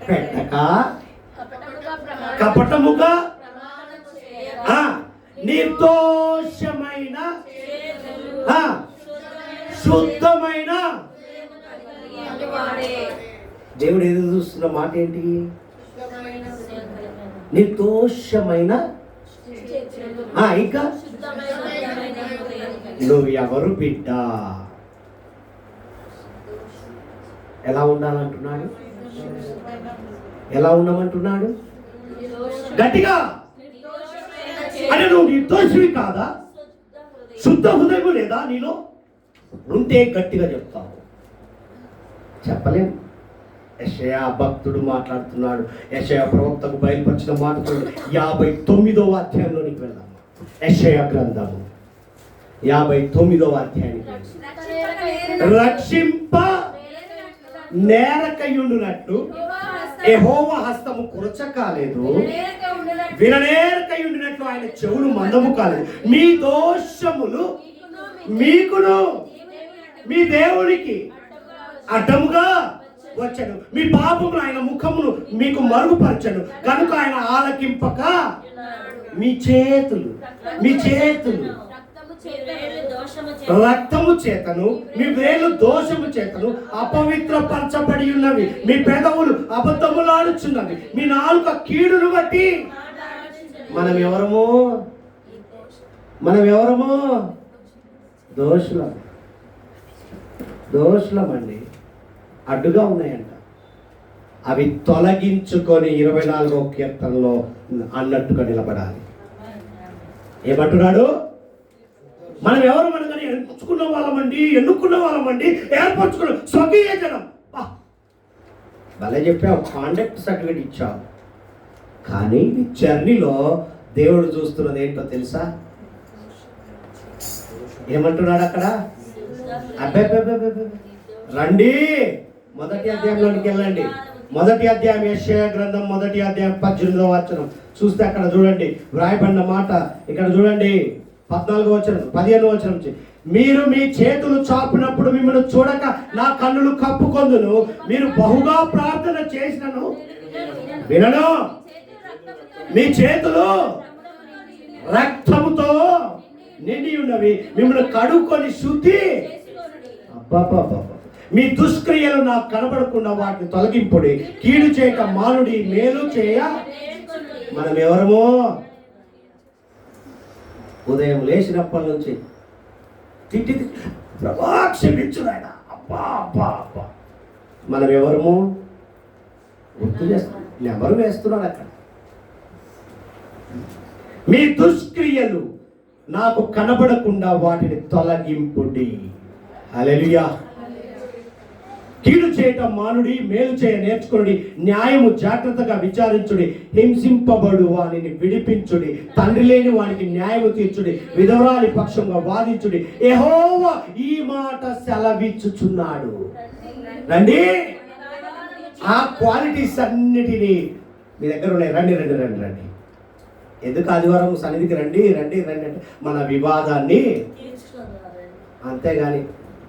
Speaker 1: పెట్టక కపటముగా నిర్దోషమైన శుద్ధమైన. దేవుడు ఎదురు చూస్తున్న మాట ఏంటి? నిర్దోషమైన ఇంకా నువ్వు ఎవరు బిడ్డ? ఎలా ఉండాలంటున్నాడు? ఎలా ఉన్నామంటున్నాడు? గట్టిగా అంటే నువ్వు నిర్దోషివి కాదా? శుద్ధ హృదయం లేదా నీలో? ఉంటే గట్టిగా చెప్తావు. చెప్పలేము. యెషయా భక్తుడు మాట్లాడుతున్నాడు. యెషయా ప్రవక్తకు బయలుపరిచిన మాటలు 59వ అధ్యాయంలోనికి వెళ్దాం. యెషయా గ్రంథము 59వ అధ్యాయానికి. రక్షింప నేరకయుండునట్లు యెహోవా హస్తము కురచకాలేదు, విననేరకయుండినట్లు ఆయన చెవులు మందము కాలేదు. మీ దోషములు మీకును మీ దేవునికి అడ్డముగా వచ్చాను, మీ పాపములు ఆయన ముఖమును మీకు మరుగుపరచను కనుక ఆయన ఆలకింపక మీ చేతులు రక్తము చేతను మీ వేలు దోషము చేతను అపవిత్రపరచబడి ఉన్నవి, మీ పెదవులు అబద్ధములాడుచున్నవి, మీ నాలుక కీడును బట్టి. మనం ఎవరమో దోషులమండి. అడ్డుగా ఉన్నాయంట. అవి తొలగించుకొని 24వ కీర్తనలో అన్నట్టుగా నిలబడాలి. ఏమంటున్నాడు? మనం ఎవరు? మనకని ఎన్నుకున్న వాళ్ళమండి, ఏర్పరచుకున్న స్వకీయ జనం. భలే చెప్పావు, కాండక్ట్ సర్టిఫికేట్ ఇచ్చావు. కానీ ఈ జర్నీలో దేవుడు చూస్తున్నది ఏంటో తెలుసా? ఏమంటున్నాడు అక్కడ? రండి, మొదటి అధ్యాయంలోనికి వెళ్ళండి. మొదటి అధ్యాయం యెషయా గ్రంథం 1వ అధ్యాయం 18వ వచనం చూస్తే అక్కడ చూడండి వ్రాయబడిన మాట. ఇక్కడ చూడండి 14వ వచనం 15వ వచనం నుంచి, మీరు మీ చేతులు చాపినప్పుడు మిమ్మల్ని చూడక నా కన్నులు కప్పుకొందును, మీరు బహుగా ప్రార్థన చేసినను వినను, మీ చేతులు రక్తముతో నిండి ఉన్నవి, మిమ్మల్ని కడుక్కొని శుద్ధి. మీ దుష్క్రియలు నాకు కనబడకుండా వాటిని తొలగింపుడి, కీడు చేయక మానుడి, మేలు చేయ. మనం ఎవరమో? ఉదయం లేచినప్పటి నుంచి తిట్టి ప్రభా క్షమించు నాయన, అబ్బా. మనం ఎవరము? గుర్తు చేస్తాం. నెంబరు వేస్తున్నాడు అక్కడ. మీ దుష్క్రియలు నాకు కనబడకుండా వాటిని తొలగింపుడి. హల్లెలూయా. కీడు చేయటం మానుడి, మేలు చేయ నేర్చుకుని, న్యాయము జాగ్రత్తగా విచారించుడి, హింసింపబడు వానిని విడిపించుడి, తండ్రి లేని వానికి న్యాయము తీర్చుడి, విధవరాలి పక్షంగా వాదించుడి, యెహోవా ఈ మాట సెలవిచ్చుచున్నాడు. రండి, ఆ క్వాలిటీస్ అన్నిటినీ మీ దగ్గర ఉన్నాయి. రండి. ఎందుకు ఆదివారం సన్నిధికి రండి అంటే మన వివాదాన్ని, అంతేగాని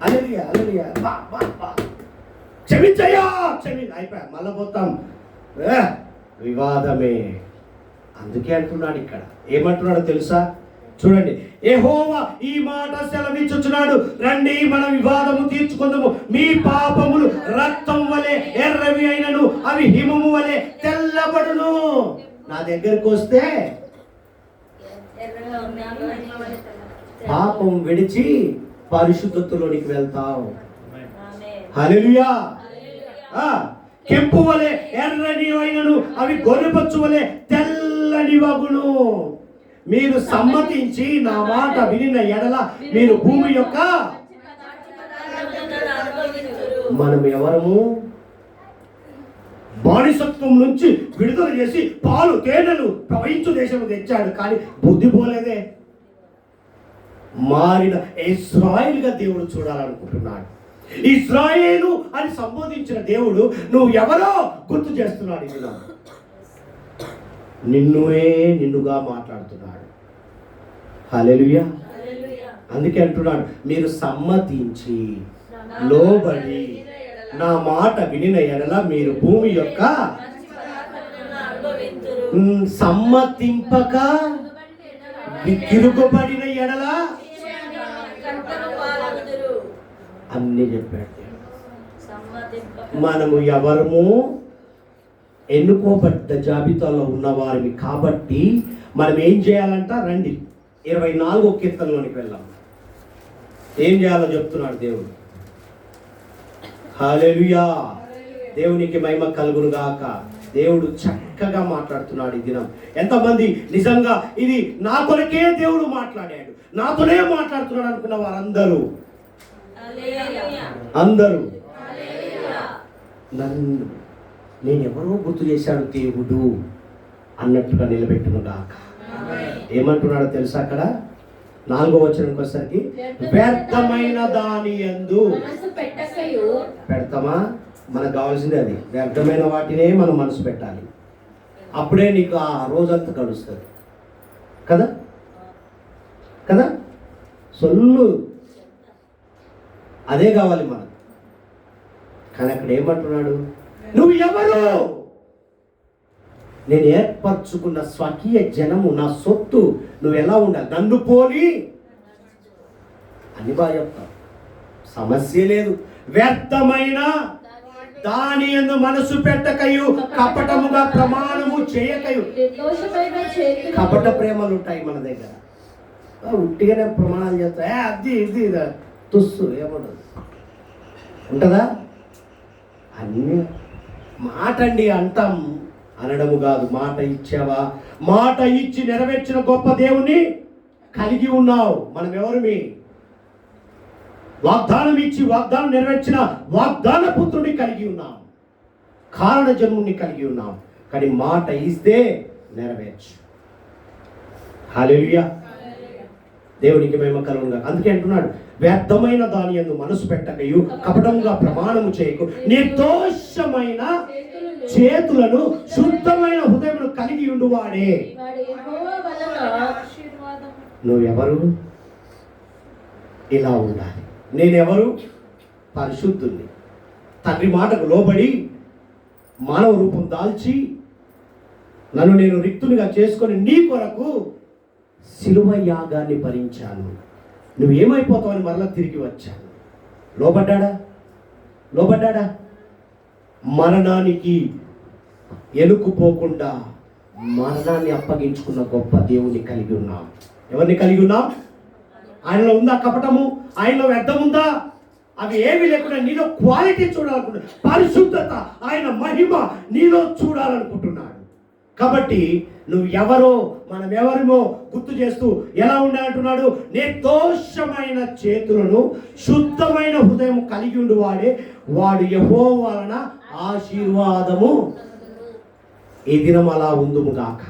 Speaker 1: హల్లెలూయా క్షమించయ్యా అయిపోయా మళ్ళా పోతాం వివాదమే. అందుకే అంటున్నాడు ఇక్కడ. ఏమంటున్నాడో తెలుసా? చూడండి, యెహోవా ఈ మాట సెలవిచ్చుచున్నాడు, రండి మన వివాదము తీర్చుకుందాము. మీ పాపములు రక్తం వలె ఎర్రవి అయినను అవి హిమము వలె తెల్లబడును. నా దగ్గరకు వస్తే పాపం విడిచి పరిశుద్ధతలోనికి వెళ్తావు. హల్లెలూయా. కెంపు వలె ఎర్రని అయినను అవి గొర్రెపచ్చు వలె తెల్లని వగును. మీరు సమ్మతించి నా మాట వినిన ఎడల మీరు భూమి యొక్క. మనం ఎవరము? బానిసత్వం నుంచి విడుదల చేసి పాలు తేనెలు ప్రవహించు దేశం తెచ్చాడు, కానీ బుద్ధి పోలేదే. మారిన ఇశ్రాయేలుగా దేవుడు చూడాలనుకుంటున్నాడు. ఇశ్రాయేలు అని సంబోధించిన దేవుడు నువ్వు ఎవరో గుర్తు చేస్తున్నాడు. ఇలా నిన్నుగా మాట్లాడుతున్నాడు. హల్లెలూయా. అందుకే అంటున్నాడు, మీరు సమ్మతించి లోబడి నా మాట వినిన ఎడల మీరు భూమి యొక్క. సమ్మతింపక తిరుగుబడిన ఎడల అన్ని చెప్పాడు. మనము ఎవరము? ఎన్నుకోబడ్డ జాబితాలో ఉన్నవారిని కాబట్టి మనం ఏం చేయాలంట? రండి 24వ కీర్తనలోనికి వెళ్దాం. ఏం చేయాలో చెప్తున్నాడు దేవుడు. హల్లెలూయా, దేవునికి మహిమ కలుగును గాక. దేవుడు చక్కగా మాట్లాడుతున్నాడు ఈ దినం. ఎంతమంది నిజంగా ఇది నా కొరకే దేవుడు మాట్లాడాడు, నాతోనే మాట్లాడుతున్నాడు అనుకున్న వారందరూ నన్ను నేనెవరో గుర్తు చేశాడు దేవుడు అన్నట్టుగా నిలబెట్టును గాక. ఏమంటున్నాడో తెలుసా? అక్కడ 4వ వచనానికి వచ్చేసరికి వ్యర్థమైన దాని యందు పెడతామా? మనకు కావాల్సింది అది. వ్యర్థమైన వాటినే మనం మనసు పెట్టాలి. అప్పుడే నీకు ఆ రోజంతా గడుస్తుంది కదా కదా. సొల్లు అదే కావాలి మనకు. కానీ అక్కడ ఏమంటున్నాడు? నువ్వు ఎవరు? నేను ఏర్పరచుకున్న స్వకీయ జనము, నా సొత్తు. నువ్వు ఎలా ఉండాలి? నన్ను పోలి అని బాగా చెప్తావు. సమస్య లేదు. వ్యర్థమైన దాని యందు మనసు పెట్టకయు, కపటముగా ప్రమాణము చేయకయు. కపట ప్రేమలు ఉంటాయి మన దగ్గర. ఉట్టిగానే ప్రమాణాలు చేస్తా, అది ఇది తుస్సు ఏముండదు. ఉంటుందా? అన్నీ మాట అండి అంటాం, అనడము కాదు. మాట ఇచ్చావా? మాట ఇచ్చి నెరవేర్చిన గొప్ప దేవుణ్ణి కలిగి ఉన్నావు. మనం ఎవరిమి? వాగ్దానం ఇచ్చి వాగ్దానం నెరవేర్చిన వాగ్దాన పుత్రుడిని కలిగి ఉన్నాం, కారణ జన్ముని కలిగి ఉన్నాం. కానీ మాట ఇస్తే నెరవేర్చు. హల్లెలూయా, దేవునికి మహిమ కలుగును గాక. అందుకే అంటున్నాడు, వ్యర్థమైన దాని యందు మనసు పెట్టకయు, కపటంగా ప్రమాణము చేయకు, నిర్దోషమైన చేతులను శుద్ధమైన హృదయమును కలిగి ఉండువాడే. నువ్వెవరు? ఇలా ఉండాలి. నేనెవరు? పరిశుద్ధుణ్ణి, తండ్రి మాటకు లోబడి మానవ రూపం దాల్చి నన్ను నేను రిక్తునిగా చేసుకొని నీ కొరకు శిలువ యాగాన్ని భరించాను. నువ్వు ఏమైపోతావని మరలా తిరిగి వచ్చాను. లోబడ్డా? మరణానికి ఎలుకుపోకుండా మరణాన్ని అప్పగించుకున్న గొప్ప దేవుని కలిగి ఉన్నాం. ఎవరిని కలిగి ఉన్నాం? ఆయనలో ఉందా కపటము? ఆయనలో వ్యర్థం ఉందా? అవి ఏమి లేకుండా నీలో క్వాలిటీ చూడాలనుకుంటున్నాడు. పరిశుద్ధత, ఆయన మహిమ నీలో చూడాలనుకుంటున్నాడు. కాబట్టి నువ్వు ఎవరో, మనం ఎవరిమో గుర్తు చేస్తూ ఎలా ఉండాలంటున్నాడు? నిర్దోషమైన చేతులను శుద్ధమైన హృదయం కలిగి ఉండి వాడు యెహోవా వలన ఆశీర్వాదము. ఈ దినం అలా ఉందుము గాక.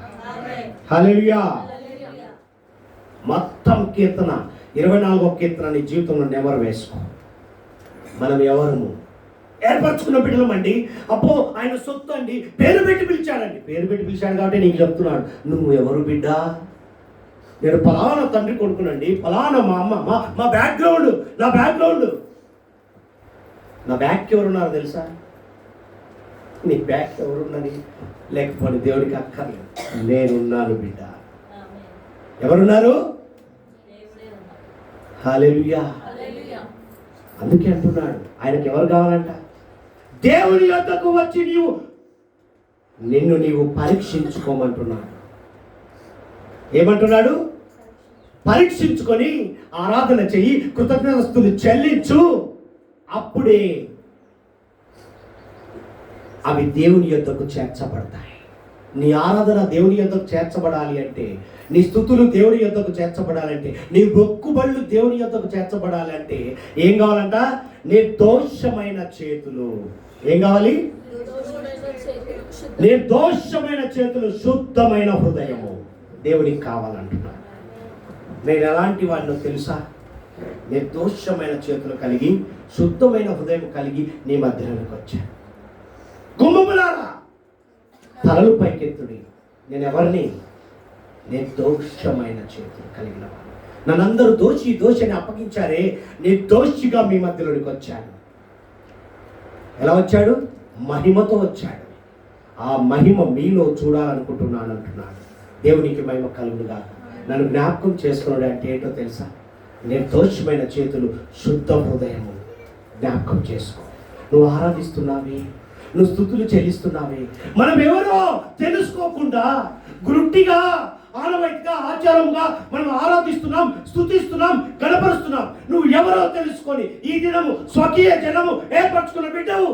Speaker 1: హల్లెలూయా. మొత్తం కీర్తన 24వ కీర్తన నీ జీవితంలో నెమరు వేసుకో. మనం ఎవరము? ఏర్పరచుకున్న బిడ్డలమండి. అప్పో ఆయన సొత్తు అండి, పేరు పెట్టి పిలిచాడండి. పేరు పెట్టి పిలిచాడు కాబట్టి నీకు చెప్తున్నాడు, నువ్వు ఎవరు బిడ్డ? నేను ఫలానా తండ్రి కొడుకునండి, ఫలానా మా అమ్మ, మా బ్యాక్గ్రౌండ్, నా బ్యాక్ ఎవరున్నారు తెలుసా? నీ బ్యాక్ ఎవరున్నది? లేకపోతే దేవుడికి అక్కర్లేదు, నేనున్నాను బిడ్డ. ఎవరున్నారు? హల్లెలూయా. అందుకే అంటున్నాడు, ఆయనకి ఎవరు కావాలంట? దేవుని యొద్దకు వచ్చి నిన్ను నీవు పరీక్షించుకోమంటున్నాడు. ఏమంటున్నాడు? పరీక్షించుకొని ఆరాధన చెయ్యి, కృతజ్ఞతస్తులు చెల్లించు. అప్పుడే అవి దేవుని యొద్దకు చేర్చబడతాయి. నీ ఆరాధన దేవుని యొద్దకు చేర్చబడాలి అంటే, నీ స్తుతులు దేవుని యొద్దకు చేర్చబడాలంటే, నీ మొక్కుబళ్ళు దేవుని యొద్దకు చేర్చబడాలంటే ఏం కావాలంట? నిర్దోషమైన చేతులు. ఏం కావాలి? నిర్దోషమైన చేతులు, శుద్ధమైన హృదయము దేవునికి కావాలంటున్నాడు. నేను ఎలాంటి వాడినో తెలుసా? నిర్దోషమైన చేతులు కలిగి శుద్ధమైన హృదయం కలిగి నీ మధ్యలోకి వచ్చాను. గుమ్మములారా తలలు పైకెత్తుడి. నేను ఎవరిని? నిర్దోషమైన చేతులు కలిగిన వాడు. నన్నందరూ దోషిని అప్పగించారే, నిర్దోషిగా మీ మధ్యలోనికి వచ్చాడు. ఎలా వచ్చాడు? మహిమతో వచ్చాడు. ఆ మహిమ మీలో చూడాలనుకుంటున్నాను అంటున్నాడు. దేవునికి మహిమ కలుగునుగా. నన్ను జ్ఞాపకం చేసుకున్నాడు అంటే ఏంటో తెలుసా? నిర్దోషమైన చేతులు, శుద్ధ హృదయము. జ్ఞాపకం చేసుకో. నువ్వు ఆరాధిస్తున్నావే, నువ్వు స్తుతులు చెల్లిస్తున్నావే, మనం ఎవరో తెలుసుకోకుండా గురుట్టిగా ఆనవాయితీగా ఆచారంగా మనం ఆరాధిస్తున్నాం, స్తుతిస్తున్నాం, గణపరుస్తున్నాం. నువ్వు ఎవరో తెలుసుకొని ఈ దినము స్వకీయ జనము ఏర్పరచుకున్న బిడ్డవు.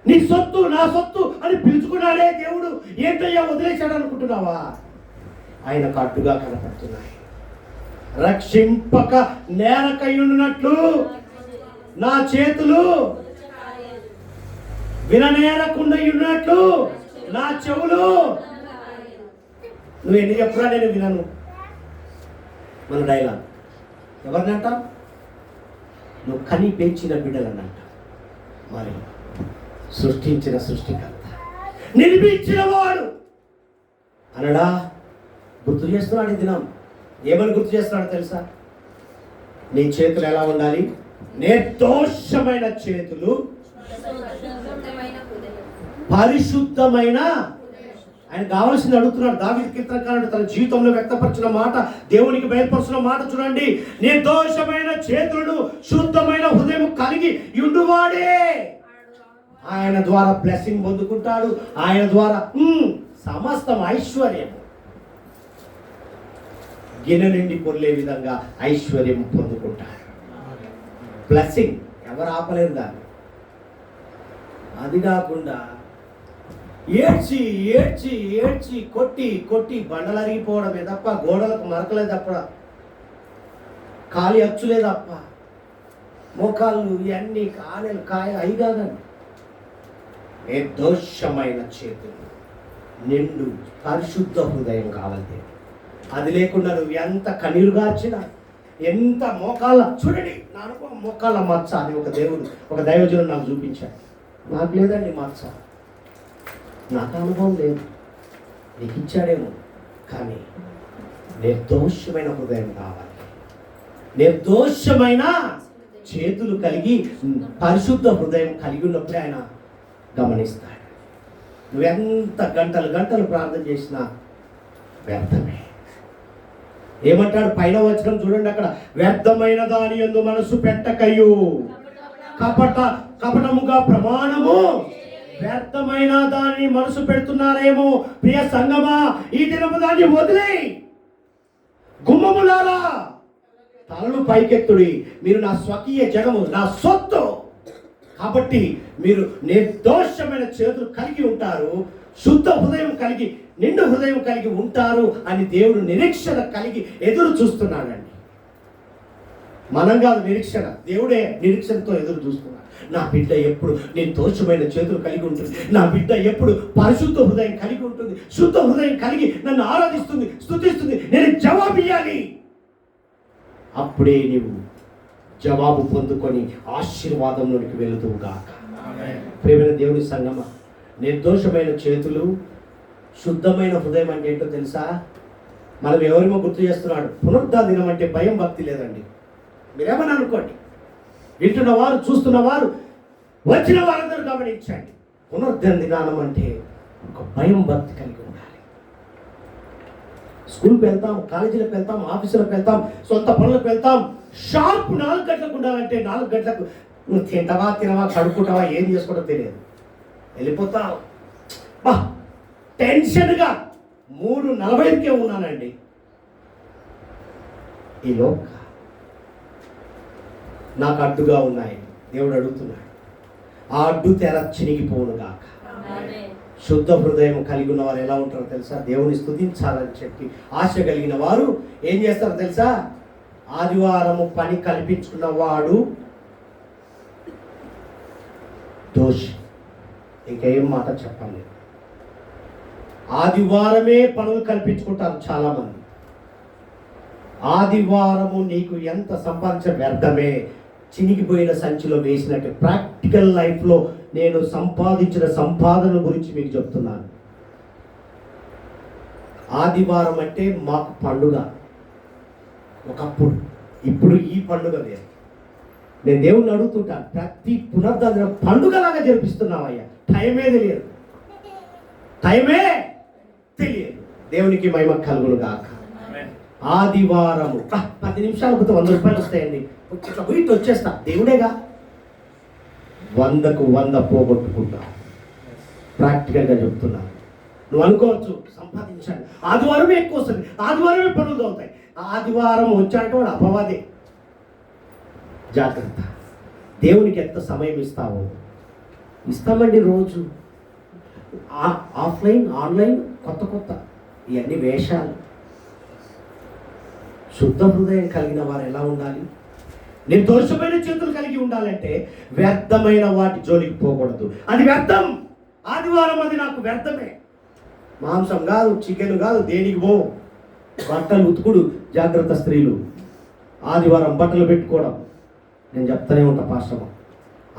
Speaker 1: నీ సొత్తు నా సొత్తు అని పిలుచుకున్నాడే దేవుడు. ఏంటయ్యా వదిలేశాడు అనుకుంటున్నావా? ఆయనకు అడ్డుగా కనపడుతున్నాయి. రక్షింపక నేరకయ్యున్నట్లు నా చేతులు విననేరకుండా ఉన్నట్లు నా చెవులు. నువ్వు ఎన్ని చెప్పురా నేను వినను. మన డైలాగ్ ఎవరినంట? నువ్వు కని పెంచిన బిడ్డలనంట. మరి సృష్టించిన సృష్టికర్త, నిర్మించిన వాడు అనడా గుర్తు చేస్తున్నాడు ఈ దినం. ఏమని గుర్తు చేస్తున్నాడు తెలుసా? నీ చేతులు ఎలా ఉండాలి? నిర్దోషమైన చేతులు, పరిశుద్ధమైన. ఆయన కావాల్సింది అడుగుతున్నాడు. దావీదు కీర్తనకారుడు తన జీవితంలో వ్యక్తపరిచిన మాట, దేవునికి బయలుపరుచిన మాట చూడండి. నిర్దోషమైన చేతులను, శుద్ధమైన హృదయం కలిగి ఉండువాడే ఆయన ద్వారా బ్లెస్సింగ్ పొందుకుంటాడు. ఆయన ద్వారా సమస్తం ఐశ్వర్యం గిన్నె నిండి పొర్లే విధంగా ఐశ్వర్యం పొందుకుంటాడు. బ్లెస్సింగ్ ఎవరు ఆపలేరు దాన్ని. అది కాకుండా ఏడ్చి ఏడ్చి ఏడ్చి కొట్టి కొట్టి బండలు అరిగిపోవడమే తప్ప, గోడలకు మరకలే తప్ప, ఖాళీ అచ్చులే తప్ప, మోకాళ్ళు ఇవన్నీ కాయలు అయి కాదండి. నిర్దోషమైన చేతులు, నిండు పరిశుద్ధ హృదయం కావాలి. అది లేకుండా నువ్వు ఎంత కన్నీరు గార్చినా, ఎంత మోకాళ్ళ చూడండి. నా అనుభవం మోకాళ్ళ మచ్చ అని ఒక దైవజనుడు నాకు చూపించాడు. నాకు లేదండి మచ్చ, నాకు అనుభవం లేదు. నీకు ఇచ్చాడేమో, కానీ నిర్దోషమైన హృదయం కావాలి. నిర్దోషమైన చేతులు కలిగి పరిశుద్ధ హృదయం కలిగి ఉన్నప్పుడే ఆయన గమనిస్తాడు. నువ్వెంత గంటలు గంటలు ప్రార్థన చేసినా వ్యర్థమే. ఏమంటాడు పైన చూడండి, అక్కడ వ్యర్థమైన దాని యందు మనసు పెట్టకయు, కపటముగా ప్రమాణము. వ్యర్థమైన దాన్ని మనసు పెడుతున్నారేమో ప్రియ సంగమా, ఈ దినము దాన్ని వదిలే. గుమ్మములారా తలలు పైకెత్తుడి, మీరు నా స్వకీయ జనము, నా సొత్తు. కాబట్టి మీరు నిర్దోషమైన చేతులు కలిగి ఉంటారు, శుద్ధ హృదయం కలిగి, నిండు హృదయం కలిగి ఉంటారు అని దేవుడు నిరీక్షణ కలిగి ఎదురు చూస్తున్నాడండి. మనం కాదు నిరీక్షణ, దేవుడే నిరీక్షణతో ఎదురు చూస్తున్నాడు. నా బిడ్డ ఎప్పుడు నిర్దోషమైన చేతులు కలిగి ఉంటుంది, నా బిడ్డ ఎప్పుడు పరిశుద్ధ హృదయం కలిగి ఉంటుంది, శుద్ధ హృదయం కలిగి నన్ను ఆరాధిస్తుంది, స్తుతిస్తుంది. నేను జవాబు ఇవ్వాలి. అప్పుడే నీవు జవాబు పొందుకొని ఆశీర్వాదంలోనికి వెళుతువు గాక. ప్రియమైన దేవుని సంగమా, నిర్దోషమైన చేతులు, శుద్ధమైన హృదయం అంటే ఏంటో తెలుసా? మనం ఎవరేమో గుర్తు చేస్తున్నాడు. పునరుద్ధరణ దినం అంటే భయం భక్తి లేదండి. మీరేమని అనుకోండి, వింటున్నవారు చూస్తున్నవారు వచ్చిన వారందరూ గమనించండి. పునరుద్ధరణ దినానం అంటే ఒక భయం భక్తి కలిగి ఉండాలి. స్కూల్కి వెళ్తాం, కాలేజీలకు వెళ్తాం, ఆఫీసులకు వెళ్తాం, సొంత పనులకు వెళ్తాం. షార్ప్ 4 గంటలకు ఉండాలంటే 4 గంటలకు నువ్వు తినవా కడుక్కుంటావా ఏం చేసుకోవడం తెలియదు, వెళ్ళిపోతావు. బా టెన్షన్గా 3:45కే ఉన్నానండి. ఈ లోక నాకు అడ్డుగా ఉన్నాయి. దేవుడు అడుగుతున్నాడు, ఆ అడ్డు తెర చినిగిపోవును గాక. శుద్ధ హృదయం కలిగి ఉన్న వారు ఎలా ఉంటారో తెలుసా? దేవుని స్తుతించాలని చెప్పి ఆశ కలిగిన వారు ఏం చేస్తారో తెలుసా? ఆదివారము పని కల్పించుకున్న వాడు దోషి. ఇంకేం మాట చెప్పండి. ఆదివారమే పనులు కల్పించుకుంటారు చాలామంది. ఆదివారము నీకు ఎంత సంపాదించిన వ్యర్థమే, చినిగిపోయిన సంచిలో వేసినట్టు. ప్రాక్టికల్ లైఫ్లో నేను సంపాదించిన సంపాదన గురించి మీకు చెప్తున్నాను. ఆదివారం అంటే మాకు పండుగ ఒకప్పుడు, ఇప్పుడు ఈ పండుగ వేరు. నేను దేవుణ్ణి అడుగుతుంటాను, ప్రతి పునరుద్ధరణ పండుగలాగా జరిపిస్తున్నావయ్యా. టైమే తెలియదు. దేవునికి మహిమ కలుగును గాక. ఆదివారము 10 నిమిషాలకు 100 రూపాయలు వస్తాయండి. ఇట్లా పోయి వచ్చేస్తా. దేవుడేగా. 100కు 100 పోగొట్టుకుంటా. ప్రాక్టికల్గా చెప్తున్నాను. నువ్వు అనుకోవచ్చు సంపాదించాడు, ఆదివారమే ఎక్కువ వస్తుంది, ఆదివారమే పనులు అవుతాయి. ఆదివారం వచ్చాక వాడు అపవాదే. జాగ్రత్త. దేవునికి ఎంత సమయం ఇస్తావో ఇస్తామండి. రోజు ఆఫ్లైన్ ఆన్లైన్ కొత్త ఇవన్నీ వేషాలు. శుద్ధ హృదయం కలిగిన వారు ఎలా ఉండాలి? నిర్దోషమైన చేతులు కలిగి ఉండాలంటే వ్యర్థమైన వాటి జోలికి పోకూడదు. అది వ్యర్థం. ఆదివారం అది నాకు వ్యర్థమే. మాంసం కాదు, చికెన్ కాదు, దేనికి పో. బట్టలు ఉతుకుడు జాగ్రత్త. స్త్రీలు ఆదివారం బట్టలు పెట్టుకోవడం. నేను చెప్తానే ఉంటా పాస్టమ్మ,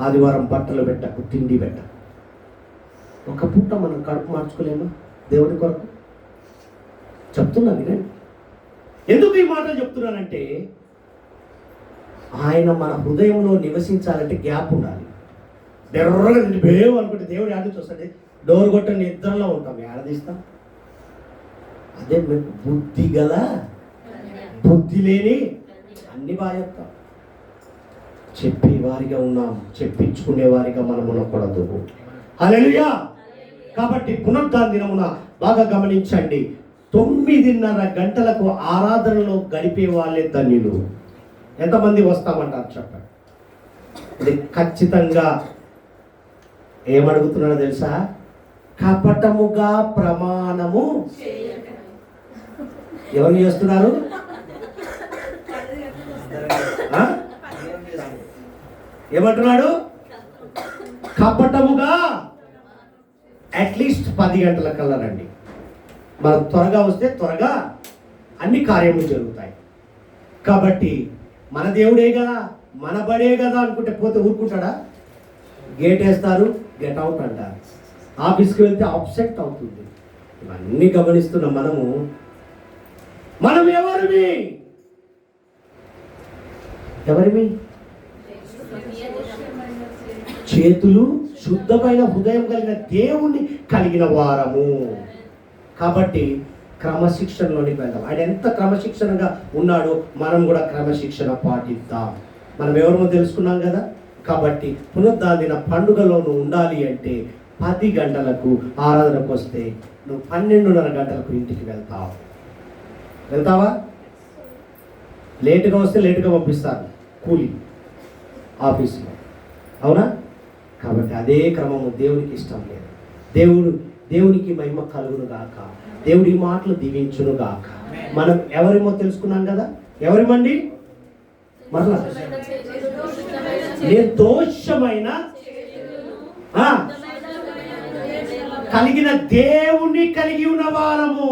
Speaker 1: ఆదివారం బట్టలు పెట్టకు, తిండి పెట్టకు. ఒక పూట మనం కడుపు మార్చుకోలేమా దేవుడి కొరకు? చెప్తున్నాను నేను. ఎందుకు ఈ మాటలు చెప్తున్నానంటే ఆయన మన హృదయంలో నివసించాలంటే గ్యాప్ ఉండాలి. డెర్రగా భేవ్ అనుకుంటే దేవుడు ఆడి చూస్తాడు. డోర్ కొట్ట నిద్రలో ఉంటాం, ఏడదీస్తాం. అదే బుద్ధి గల బుద్ధి లేని అన్ని బాగా చెప్తాం. చెప్పే వారిగా ఉన్నాం, చెప్పించుకునే వారిగా మనం ఉండకూడదు. హల్లెలూయా. కాబట్టి పునరుద్ధాన దినమున బాగా గమనించండి, 9:30 గంటలకు ఆరాధనలో గడిపే వాళ్ళే ధన్యులు. ఎంతమంది వస్తామంటారు చెప్పండి. ఇది ఖచ్చితంగా ఏమడుగుతున్నాడో తెలుసా? కపటముగా ప్రమాణము ఎవరు చేస్తున్నారు? ఏమంటున్నాడు? కపటముగా అట్లీస్ట్ 10 గంటల కల్లా రండి. మనం త్వరగా వస్తే త్వరగా అన్ని కార్యములు జరుగుతాయి. కాబట్టి మన దేవుడే కదా, మన బడే కదా అనుకుంటే పోతే ఊరుకుంటాడా? గేట్ వేస్తారు, గెట్ అవుట్ అంటారు. ఆఫీస్కి వెళ్తే అప్సెట్ అవుతుంది. ఇవన్నీ గమనిస్తున్న మనం ఎవరిమి? చేతులు శుద్ధమైన హృదయం కలిగిన దేవుణ్ణి కలిగిన వారము. కాబట్టి క్రమశిక్షణలోనికి వెళ్దాం. ఆయన ఎంత క్రమశిక్షణగా ఉన్నాడో మనం కూడా క్రమశిక్షణ పాటిద్దాం. మనం ఎవరో తెలుసుకున్నాం కదా. కాబట్టి పునరుద్ధాన పండుగలో నువ్వు ఉండాలి అంటే 10 గంటలకు ఆరాధనకు వస్తే నువ్వు 12:30 గంటలకు ఇంటికి వెళ్తావా? లేటుగా వస్తే లేటుగా పంపిస్తారు కూలి ఆఫీసులో, అవునా? కాబట్టి అదే క్రమము దేవునికి ఇష్టం లేదు. దేవునికి మహిమ కలుగును గాక. దేవుడి మాటలు దీవించును గాక. మనం ఎవరిమో తెలుసుకున్నాం కదా. ఎవరిమండి? మరలా నిర్దోషమైన కలిగిన దేవుణ్ణి కలిగి ఉన్న వారము.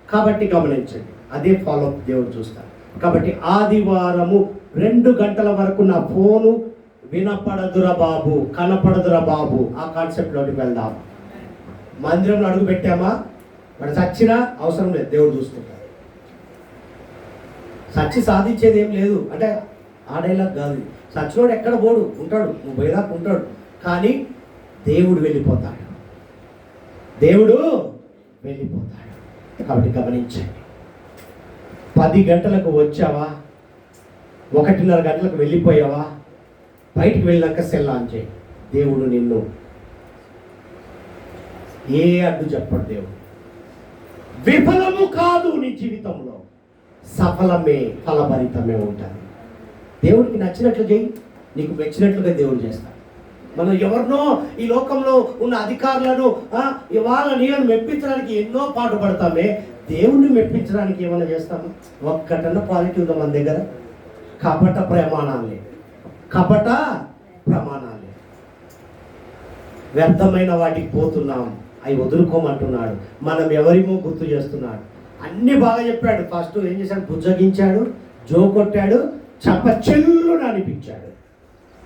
Speaker 1: కాబట్టి గమనించండి, అదే ఫాలోఅప్ దేవుడు చూస్తారు. కాబట్టి ఆదివారము 2 గంటల వరకు నా ఫోను వినపడదురా బాబు, కనపడదురా బాబు, ఆ కాన్సెప్ట్లోకి వెళ్దాం. మందిరంలో అడుగు పెట్టామా, మరి చచ్చినా అవసరం లేదు, దేవుడు చూసుకుంటాడు. చచ్చి సాధించేది ఏం లేదు అంటే ఆ డైలాగ్ కాదు. చచ్చినోడు ఎక్కడ పోడు, ఉంటాడు, నువ్వు పోయేదాకా ఉంటాడు. కానీ దేవుడు వెళ్ళిపోతాడు. కాబట్టి గమనించండి, 10 గంటలకు వచ్చావా, 1:30 గంటలకు వెళ్ళిపోయావా, బయటికి వెళ్ళాక సెల్ ఆన్ చేయి. దేవుడు నిన్ను ఏ అడ్డు చెప్పడు. దేవుడు విఫలము కాదు, నీ జీవితంలో సఫలమే, ఫలభరితమే ఉంటుంది. దేవుడికి నచ్చినట్లు చేయి, నీకు మెచ్చినట్లుగా దేవుడు చేస్తాడు. మనం ఎవరినో ఈ లోకంలో ఉన్న అధికారులను వాళ్ళ నేను మెప్పించడానికి ఎన్నో పాటుపడతామే, దేవుణ్ణి మెప్పించడానికి ఏమైనా చేస్తాము? ఒక్కటన్నా క్వాలిటీ ఉందా మన దగ్గర? కపట ప్రమాణాలే, వ్యర్థమైన వాటికి పోతున్నాం. అవి వదులుకోమంటున్నాడు. మనం ఎవరిమో గుర్తు చేస్తున్నాడు. అన్ని బాగా చెప్పాడు. ఫస్ట్ ఏం చేశాడు? బుజ్జగించాడు, జో కొట్టాడు, చంపచెల్లుని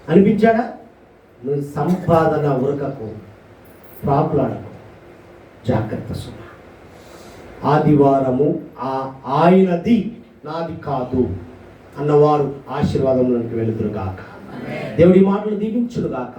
Speaker 1: అనిపించాడా? నువ్వు సంపాదన ఉరకకు, ప్రాకులాడకు, జాగ్రత్త సుమ. ఆదివారము ఆయనది, నాది కాదు అన్నవారు ఆశీర్వాదంలోనికి వెళుదురుగాక. దేవుడి మాటలు దీవించునుగాక.